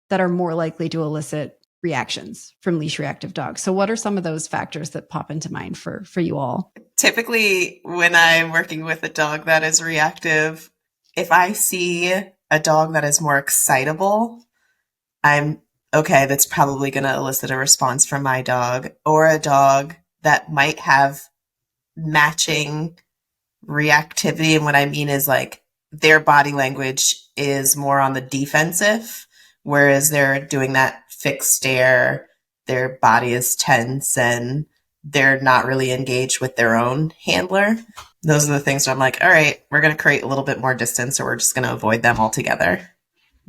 that are more likely to elicit reactions from leash reactive dogs. So what are some of those factors that pop into mind for you all? Typically, when I'm working with a dog that is reactive, if I see a dog that is more excitable, I'm okay, that's probably going to elicit a response from my dog, or a dog that might have matching reactivity. And what I mean is like their body language is more on the defensive, whereas they're doing that fixed stare, their body is tense and they're not really engaged with their own handler. Those are the things where I'm like, all right, we're going to create a little bit more distance or we're just going to avoid them altogether.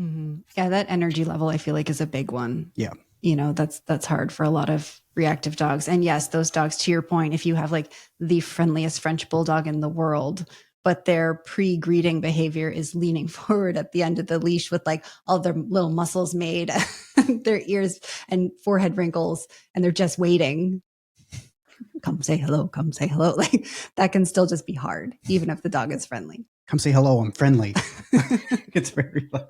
Mm-hmm. Yeah, that energy level I feel like is a big one. Yeah. You know, that's hard for a lot of reactive dogs. And yes, those dogs, to your point, if you have like the friendliest French bulldog in the world, but their pre-greeting behavior is leaning forward at the end of the leash with like all their little muscles made, their ears and forehead wrinkles, and they're just waiting. Come say hello, come say hello. Like that can still just be hard, even if the dog is friendly. Come say hello, I'm friendly. It's very fun.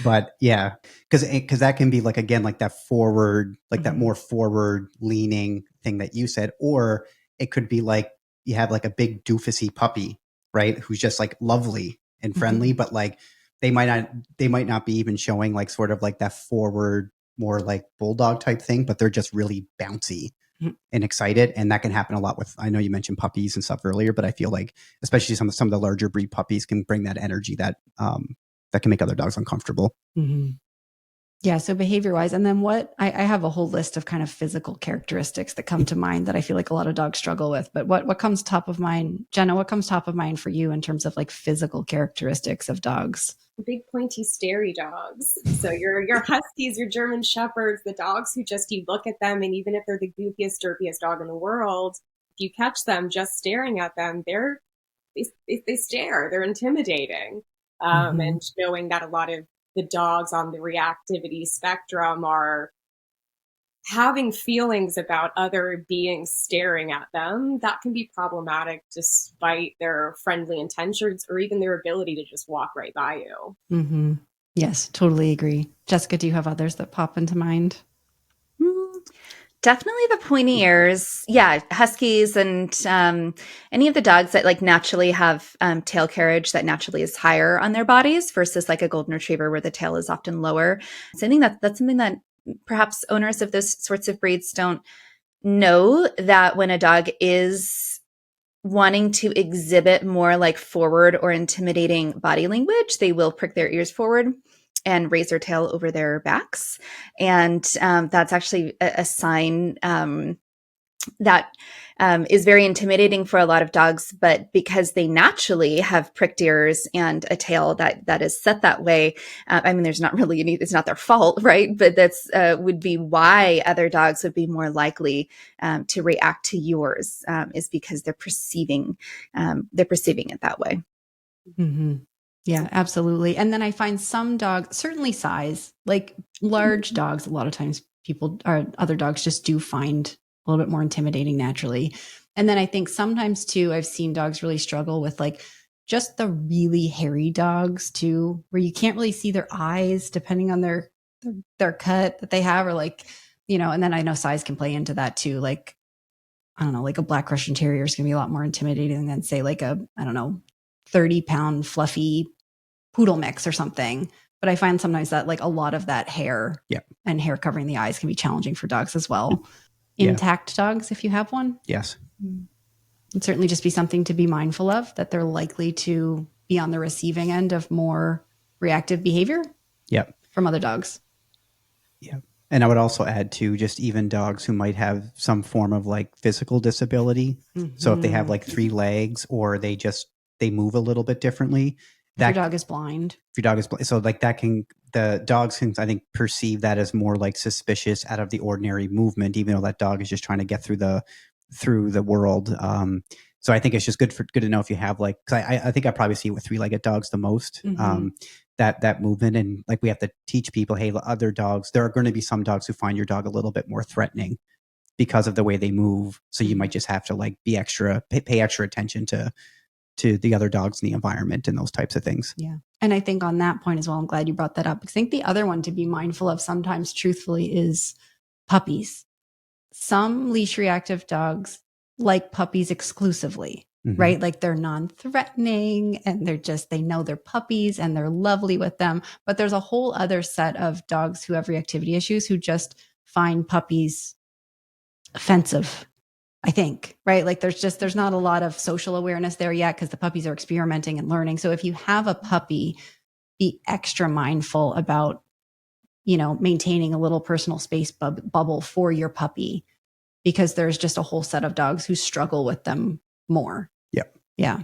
But yeah, because that can be like, again, like that forward, like that more forward leaning thing that you said, or it could be like you have like a big doofusy puppy, right? Who's just like lovely and friendly, but like they might not be even showing like sort of like that forward, more like bulldog type thing, but they're just really bouncy and excited. And that can happen a lot with, I know you mentioned puppies and stuff earlier, but I feel like especially some of the larger breed puppies can bring that energy that can make other dogs uncomfortable. Mm-hmm. Yeah. So behavior wise, and then what I have a whole list of kind of physical characteristics that come to mind that I feel like a lot of dogs struggle with. But what comes top of mind, Jenna, what comes top of mind for you in terms of like physical characteristics of dogs? Big pointy starey dogs. So your huskies, your German shepherds, the dogs who just, you look at them and even if they're the goofiest, derpiest dog in the world, if you catch them just staring at them, they stare, they're intimidating. And knowing that a lot of the dogs on the reactivity spectrum are having feelings about other beings staring at them, that can be problematic despite their friendly intentions or even their ability to just walk right by you. Mm-hmm. Yes, totally agree. Jessica, do you have others that pop into mind? Definitely the pointy ears. Yeah, huskies and any of the dogs that like naturally have tail carriage that naturally is higher on their bodies versus like a golden retriever where the tail is often lower. So I think that's something that perhaps owners of those sorts of breeds don't know, that when a dog is wanting to exhibit more like forward or intimidating body language, they will prick their ears forward and raise their tail over their backs. And that's actually a sign that is very intimidating for a lot of dogs. But because they naturally have pricked ears and a tail that is set that way, I mean, there's not really it's not their fault, right? But that's would be why other dogs would be more likely to react to yours, is because they're perceiving it that way. Mm-hmm. Yeah, absolutely. And then I find some dogs, certainly size, like large dogs, a lot of times other dogs just do find a little bit more intimidating naturally. And then I think sometimes too, I've seen dogs really struggle with like just the really hairy dogs too, where you can't really see their eyes depending on their cut that they have, or like, you know, and then I know size can play into that too. Like, I don't know, like a Black Russian Terrier is going to be a lot more intimidating than say like a, I don't know, 30-pound fluffy poodle mix or something. But I find sometimes that like a lot of that hair and hair covering the eyes can be challenging for dogs as well. Intact dogs, if you have one. Yes. It'd certainly just be something to be mindful of, that they're likely to be on the receiving end of more reactive behavior from other dogs. Yeah. And I would also add to just even dogs who might have some form of like physical disability. Mm-hmm. So if they have like 3 legs or they move a little bit differently. If your dog is blind. If your dog is blind. So like the dogs can, I think, perceive that as more like suspicious, out of the ordinary movement, even though that dog is just trying to get through the world. So I think it's just good to know if you have like, cause I think I probably see it with 3-legged dogs the most, that movement. And like, we have to teach people, hey, other dogs, there are going to be some dogs who find your dog a little bit more threatening because of the way they move. So you might just have to like pay extra attention to to the other dogs in the environment and those types of things. Yeah. And I think on that point as well, I'm glad you brought that up, because I think the other one to be mindful of sometimes, truthfully, is puppies. Some leash reactive dogs like puppies exclusively, right? Like they're non-threatening and they know they're puppies and they're lovely with them. But there's a whole other set of dogs who have reactivity issues who just find puppies offensive, I think, right? Like there's not a lot of social awareness there yet because the puppies are experimenting and learning. So if you have a puppy, be extra mindful about, maintaining a little personal space bubble for your puppy, because there's just a whole set of dogs who struggle with them more. Yep. Yeah.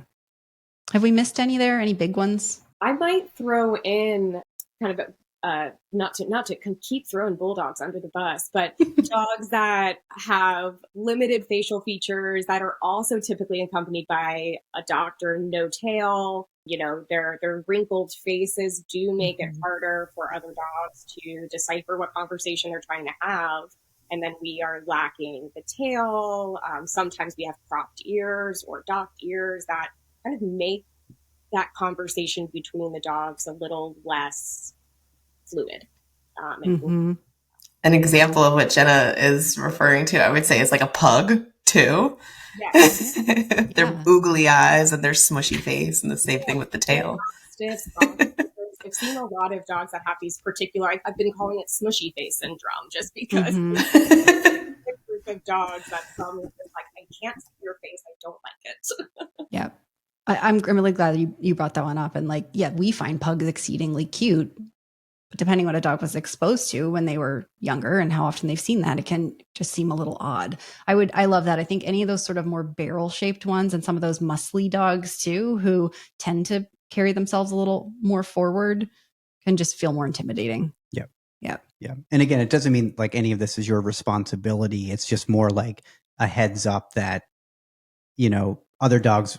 Have we missed any there? Any big ones? I might throw in kind of not to keep throwing bulldogs under the bus, but dogs that have limited facial features that are also typically accompanied by a doctor, no tail. Their wrinkled faces do make it harder for other dogs to decipher what conversation they're trying to have. And then we are lacking the tail. Sometimes we have cropped ears or docked ears that kind of make that conversation between the dogs a little less fluid. An example of what Jenna is referring to, I would say, is like a pug too. Yes. Their oogly eyes and their smushy face, and the same thing with the tail. Stiff, I've seen a lot of dogs that have these particular, I've been calling it smushy face syndrome, just because a group of dogs that some is like, I can't see your face, I don't like it. Yeah. I'm really glad you brought that one up. And we find pugs exceedingly cute. But depending what a dog was exposed to when they were younger and how often they've seen that, it can just seem a little odd. I love that. I think any of those sort of more barrel shaped ones and some of those muscly dogs too, who tend to carry themselves a little more forward, can just feel more intimidating. Yep. Yeah. Yeah. And again, it doesn't mean like any of this is your responsibility. It's just more like a heads up that, other dogs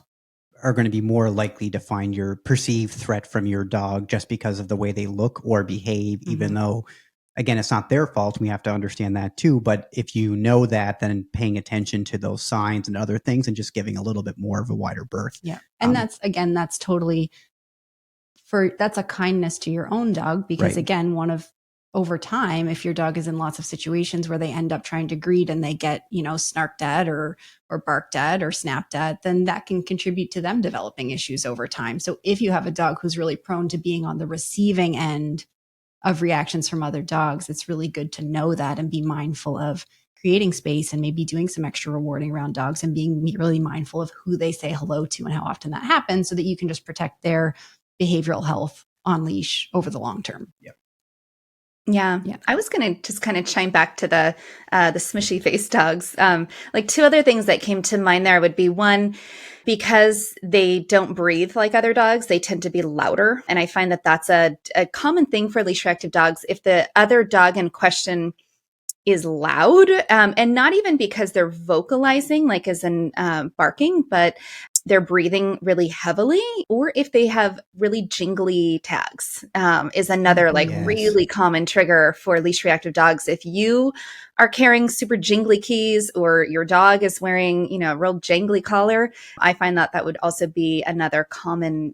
are going to be more likely to find your perceived threat from your dog just because of the way they look or behave, even though, again, it's not their fault. We have to understand that too. But if you know that, then paying attention to those signs and other things and just giving a little bit more of a wider berth. Yeah. And that's totally that's a kindness to your own dog, because again, over time, if your dog is in lots of situations where they end up trying to greet and they get, snarked at or barked at or snapped at, then that can contribute to them developing issues over time. So if you have a dog who's really prone to being on the receiving end of reactions from other dogs, it's really good to know that and be mindful of creating space and maybe doing some extra rewarding around dogs and being really mindful of who they say hello to and how often that happens, so that you can just protect their behavioral health on leash over the long term. Yep. Yeah. I was going to just kind of chime back to the smushy face dogs. Like two other things that came to mind there would be, one, because they don't breathe like other dogs, they tend to be louder. And I find that that's a common thing for leash-reactive dogs. If the other dog in question is loud, and not even because they're vocalizing, like as in barking, but they're breathing really heavily, or if they have really jingly tags, is another really common trigger for leash reactive dogs. If you are carrying super jingly keys, or your dog is wearing, a real jangly collar, I find that would also be another common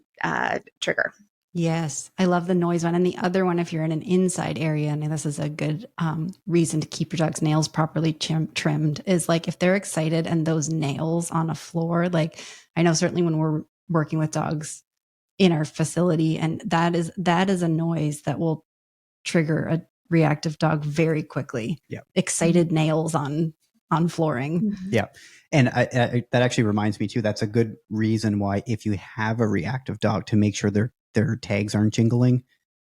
trigger. Yes, I love the noise one. And the other one, if you're in an inside area, and this is a good reason to keep your dog's nails properly trimmed, is like if they're excited and those nails on a floor, like I know certainly when we're working with dogs in our facility, and that is a noise that will trigger a reactive dog very quickly. Yeah. Excited nails on flooring. Yeah. And that actually reminds me too, that's a good reason why, if you have a reactive dog, to make sure their tags aren't jingling,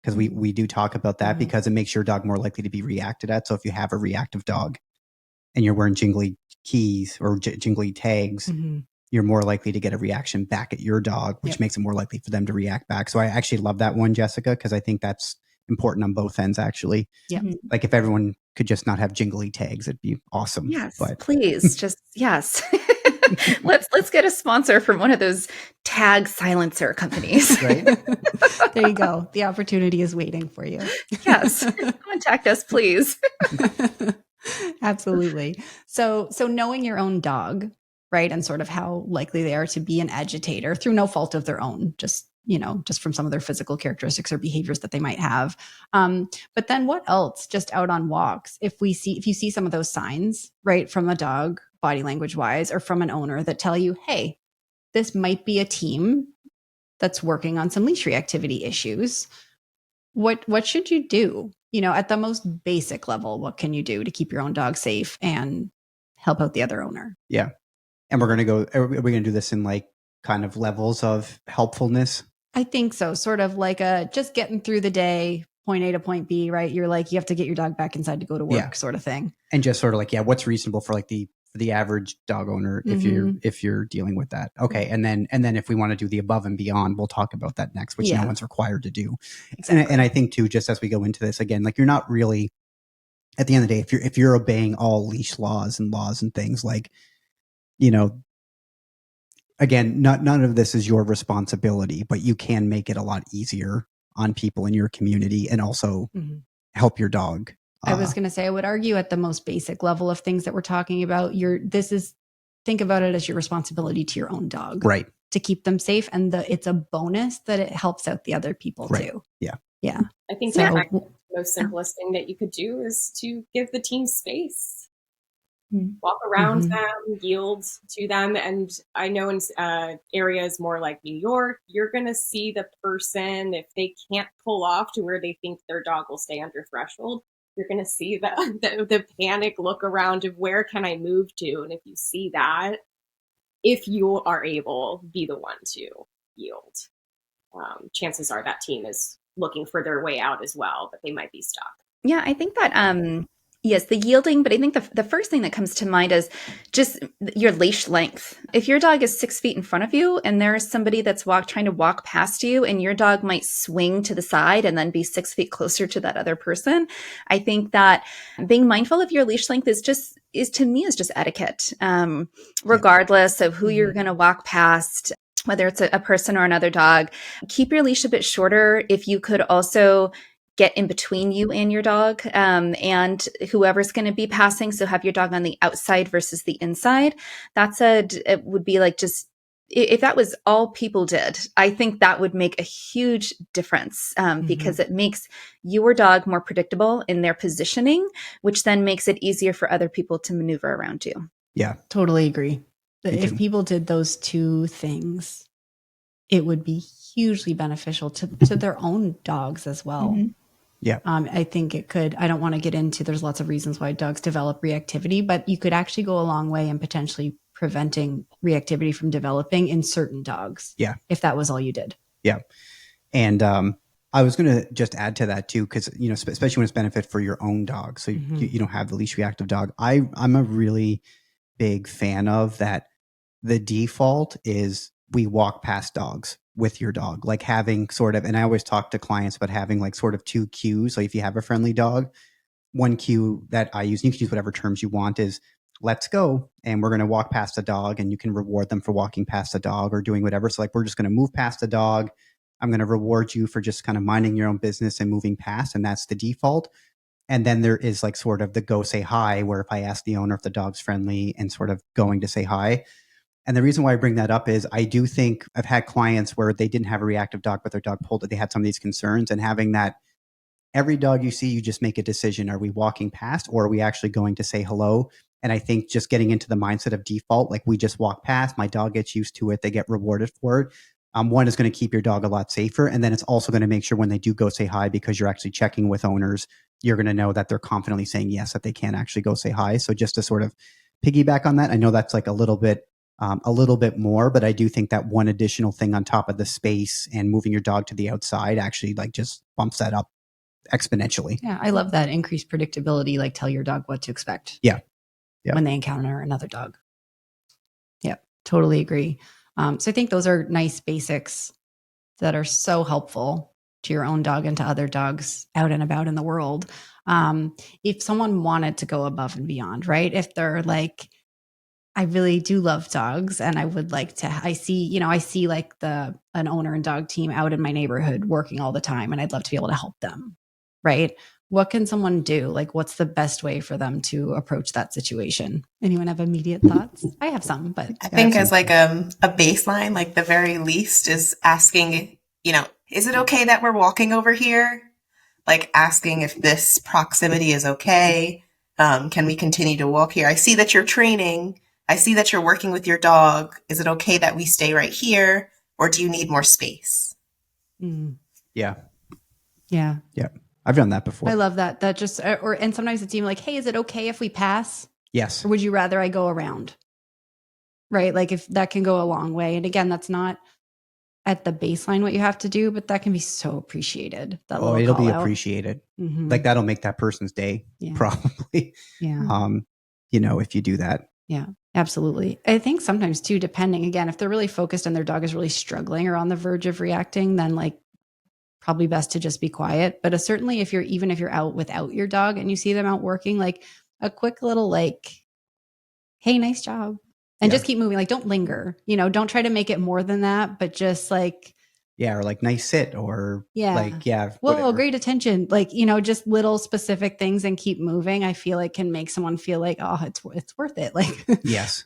because we do talk about that, because it makes your dog more likely to be reacted at. So if you have a reactive dog and you're wearing jingly keys or jingly tags, you're more likely to get a reaction back at your dog, which makes it more likely for them to react back. So I actually love that one, Jessica, because I think that's important on both ends, actually. Yeah. Like if everyone could just not have jingly tags, it'd be awesome. Yes, please. Just, yes. Let's get a sponsor from one of those tag silencer companies. Right? There you go. The opportunity is waiting for you. Yes. Contact us, please. Absolutely. So knowing your own dog right? And sort of how likely they are to be an agitator through no fault of their own, just from some of their physical characteristics or behaviors that they might have. But then what else, just out on walks, if you see some of those signs, right, from a dog, body language wise, or from an owner that tell you, hey, this might be a team that's working on some leash reactivity issues. What should you do? At the most basic level, what can you do to keep your own dog safe and help out the other owner? Yeah. And are we going to do this in like kind of levels of helpfulness? I think so. Sort of like just getting through the day, point A to point B, right? You're like, you have to get your dog back inside to go to work, sort of thing. And just sort of like, what's reasonable for like the average dog owner if you're dealing with that. Okay. And then if we want to do the above and beyond, we'll talk about that next, which no one's required to do. Exactly. And I think too, just as we go into this again, like you're not really, at the end of the day, if you're obeying all leash laws and things, like, again, none of this is your responsibility, but you can make it a lot easier on people in your community and also help your dog. I was going to say, I would argue at the most basic level of things that we're talking about, think about it as your responsibility to your own dog, right? To keep them safe. And it's a bonus that it helps out the other people too. Yeah. Yeah. I think the most simplest thing that you could do is to give the team space. Walk around them, yield to them. And I know in areas more like New York, you're going to see the person, if they can't pull off to where they think their dog will stay under threshold, you're going to see the panic look around of where can I move to? And if you see that, if you are able, be the one to yield. Chances are that team is looking for their way out as well, but they might be stuck. Yeah, I think that, yes, the yielding, but I think the first thing that comes to mind is just your leash length. If your dog is 6 feet in front of you and there is somebody that's trying to walk past you and your dog might swing to the side and then be 6 feet closer to that other person, I think that being mindful of your leash length is just etiquette, regardless of who you're going to walk past, whether it's a person or another dog. Keep your leash a bit shorter. If you could also get in between you and your dog and whoever's going to be passing. So have your dog on the outside versus the inside. It would be like, just if that was all people did, I think that would make a huge difference because it makes your dog more predictable in their positioning, which then makes it easier for other people to maneuver around you. Yeah, totally agree. If people did those two things, it would be hugely beneficial to their own dogs as well. Yeah. I think it could. I don't want to get into, there's lots of reasons why dogs develop reactivity, but you could actually go a long way in potentially preventing reactivity from developing in certain dogs. Yeah. If that was all you did. Yeah. And I was going to just add to that too, because, especially when it's benefit for your own dog. So you don't have the leash reactive dog. I'm a really big fan of that. The default is we walk past dogs with your dog, like having sort of, and I always talk to clients about having like sort of two cues. So if you have a friendly dog, one cue that I use, and you can use whatever terms you want, is let's go. And we're going to walk past a dog and you can reward them for walking past a dog or doing whatever. So like, we're just going to move past the dog. I'm going to reward you for just kind of minding your own business and moving past. And that's the default. And then there is like sort of the go say hi, where if I ask the owner if the dog's friendly and sort of going to say hi. And the reason why I bring that up is I do think I've had clients where they didn't have a reactive dog, but their dog pulled it. They had some of these concerns, and having that, every dog you see, you just make a decision. Are we walking past or are we actually going to say hello? And I think just getting into the mindset of default, like we just walk past, my dog gets used to it. They get rewarded for it. One is going to keep your dog a lot safer. And then it's also going to make sure when they do go say hi, because you're actually checking with owners, you're going to know that they're confidently saying yes, that they can actually go say hi. So just to sort of piggyback on that, I know that's like a little bit more, but I do think that one additional thing on top of the space and moving your dog to the outside actually like just bumps that up exponentially. Yeah. I love that increased predictability, like tell your dog what to expect. Yeah. When they encounter another dog. Yeah, totally agree. So I think those are nice basics that are so helpful to your own dog and to other dogs out and about in the world. If someone wanted to go above and beyond, right? If they're like, I really do love dogs and I would like to, I see like an owner and dog team out in my neighborhood working all the time and I'd love to be able to help them. right? What can someone do? Like, what's the best way for them to approach that situation? Anyone have immediate thoughts? I have some, but I think as like a baseline, like the very least is asking, is it okay that we're walking over here? Like asking if this proximity is okay. Can we continue to walk here? I see that you're training. I see that you're working with your dog. Is it okay that we stay right here? Or do you need more space? Yeah. Yeah. Yeah. I've done that before. I love that. That just, and sometimes it's even like, hey, is it okay if we pass? Yes. Or would you rather I go around? Right. Like if that can go a long way. And again, that's not at the baseline what you have to do, but that can be so appreciated. That little it'll be call out. appreciated. Mhm. Like that'll make that person's day, probably. Yeah. If you do that. Yeah, absolutely. I think sometimes too, depending again, if they're really focused and their dog is really struggling or on the verge of reacting, then like probably best to just be quiet. But certainly if you're out without your dog and you see them out working, like a quick little like, hey, nice job. And just keep moving. Like don't linger, don't try to make it more than that, but just like, or like nice sit or whoa, whatever. great attention. Like, just little specific things and keep moving. I feel like can make someone feel like, oh, it's worth it. Like, yes,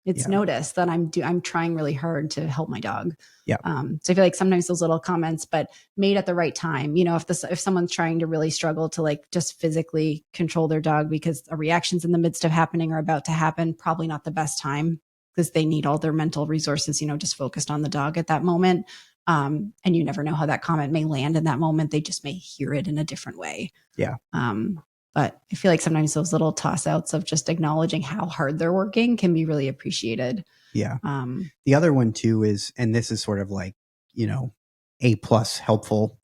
it's noticed that I'm trying really hard to help my dog. Yeah. So I feel like sometimes those little comments, but made at the right time, if someone's trying to really struggle to like just physically control their dog because a reaction's in the midst of happening or about to happen, probably not the best time because they need all their mental resources, just focused on the dog at that moment. And you never know how that comment may land in that moment. They just may hear it in a different way. Yeah. But I feel like sometimes those little toss outs of just acknowledging how hard they're working can be really appreciated. Yeah. The other one too is, and this is sort of like, A+ helpful.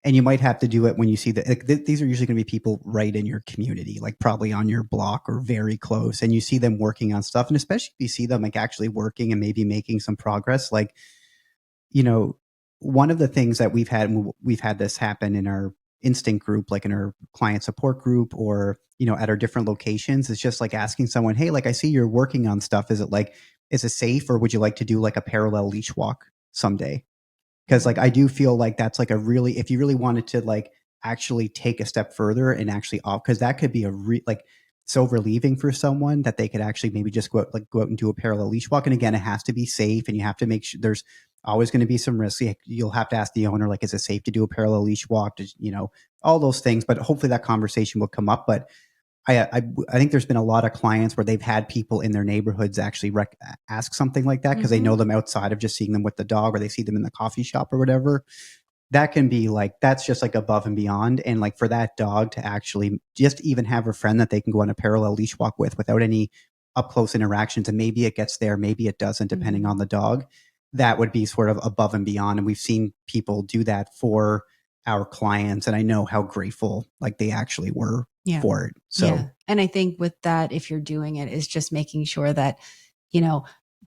And you might have to do it when you see that these are usually going to be people right in your community, like probably on your block or very close. And you see them working on stuff. And especially if you see them like actually working and maybe making some progress, like, one of the things that we've had this happen in our instinct group, like in our client support group or, at our different locations, is just like asking someone, hey, like I see you're working on stuff. Is it safe or would you like to do like a parallel leash walk someday? Because like I do feel like that's like if you really wanted to like actually take a step further and actually because that could be so relieving for someone that they could actually maybe just go out and do a parallel leash walk. And again, it has to be safe and you have to make sure there's always going to be some risk. You'll have to ask the owner, like, is it safe to do a parallel leash walk? All those things, but hopefully that conversation will come up. But I think there's been a lot of clients where they've had people in their neighborhoods actually ask something like that because they know them outside of just seeing them with the dog or they see them in the coffee shop or whatever. That can be like, that's just like above and beyond. And like for that dog to actually just even have a friend that they can go on a parallel leash walk with without any up close interactions. And maybe it gets there, maybe it doesn't, depending on the dog. That would be sort of above and beyond. And we've seen people do that for our clients. And I know how grateful like they actually were for it. So, and I think with that, if you're doing it, is just making sure that,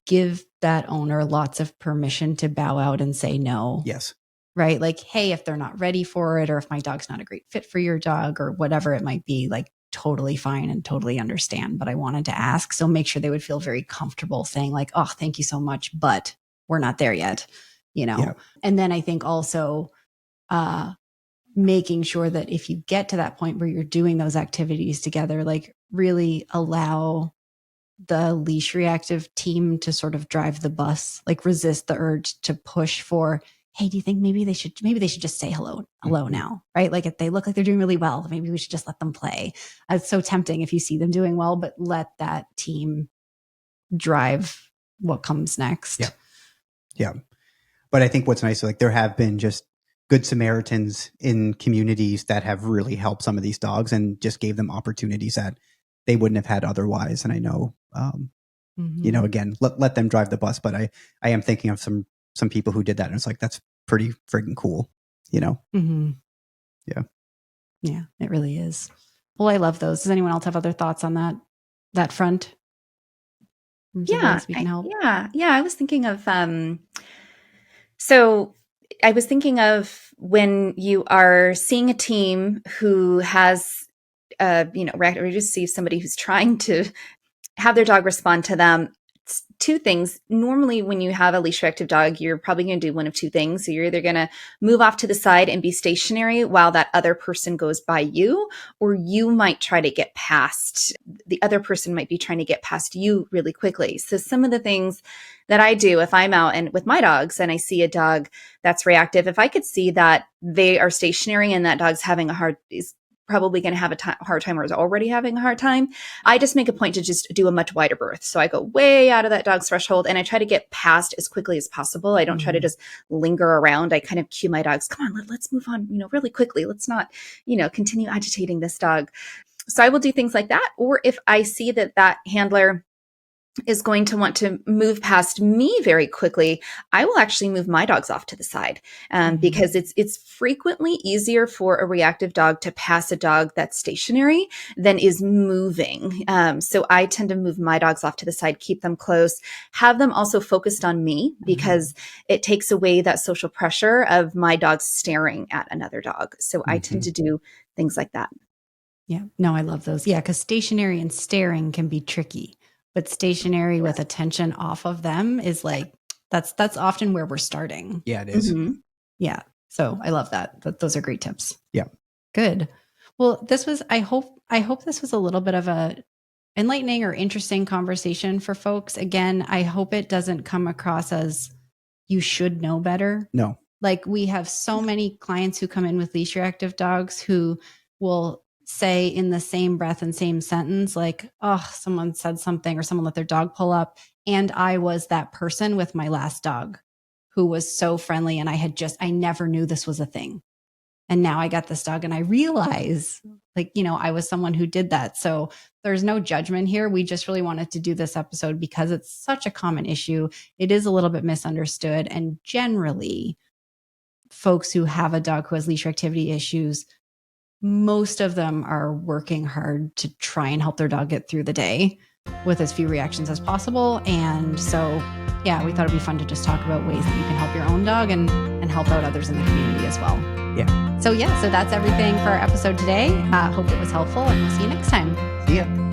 give that owner lots of permission to bow out and say no. Yes. Right. Like, hey, if they're not ready for it, or if my dog's not a great fit for your dog or whatever it might be, like totally fine and totally understand. But I wanted to ask. So make sure they would feel very comfortable saying like, oh, thank you so much, but we're not there yet, And then I think also making sure that if you get to that point where you're doing those activities together, like really allow the leash-reactive team to sort of drive the bus, like resist the urge to push for, hey, do you think maybe they should just say hello now, right? Like if they look like they're doing really well, maybe we should just let them play. It's so tempting if you see them doing well, but let that team drive what comes next. Yeah. But I think what's nice, like there have been just good Samaritans in communities that have really helped some of these dogs and just gave them opportunities that they wouldn't have had otherwise. And I know, again, let them drive the bus, but I am thinking of some people who did that. And it's like, that's pretty friggin' cool, Mm-hmm. Yeah. Yeah, it really is. Well, I love those. Does anyone else have other thoughts on that front? Yeah. We can help. I was thinking of, so I was thinking of when you are seeing a team who has, or you just see somebody who's trying to have their dog respond to them, two things. Normally, when you have a leash-reactive dog, you're probably going to do one of two things. So you're either going to move off to the side and be stationary while that other person goes by you, or you might try to get past, the other person might be trying to get past you really quickly. So some of the things that I do if I'm out and with my dogs and I see a dog that's reactive, if I could see that they are stationary and that dog's having is probably going to have a hard time or is already having a hard time, I just make a point to just do a much wider berth. So I go way out of that dog's threshold and I try to get past as quickly as possible. I don't try to just linger around. I kind of cue my dogs, come on, let's move on, really quickly. Let's not, continue agitating this dog. So I will do things like that. Or if I see that handler is going to want to move past me very quickly, I will actually move my dogs off to the side because it's frequently easier for a reactive dog to pass a dog that's stationary than is moving. So I tend to move my dogs off to the side, keep them close, have them also focused on me because it takes away that social pressure of my dog staring at another dog. So I tend to do things like that. Yeah, no, I love those. Yeah, because stationary and staring can be tricky. But stationary with attention off of them is like, that's often where we're starting. Yeah, it is. Yeah. So I love that. Those are great tips. Yeah. Good. Well, I hope this was a little bit of a enlightening or interesting conversation for folks. Again, I hope it doesn't come across as you should know better. No. Like we have so many clients who come in with leash-reactive dogs who will say in the same breath and same sentence, like, oh, someone said something or someone let their dog pull up. And I was that person with my last dog who was so friendly. And I never knew this was a thing. And now I got this dog and I realize I was someone who did that. So there's no judgment here. We just really wanted to do this episode because it's such a common issue. It is a little bit misunderstood. And generally, folks who have a dog who has leash reactivity issues, most of them are working hard to try and help their dog get through the day with as few reactions as possible. And so, yeah, we thought it'd be fun to just talk about ways that you can help your own dog and help out others in the community as well. Yeah. So that's everything for our episode today. Hope it was helpful and we'll see you next time. See ya.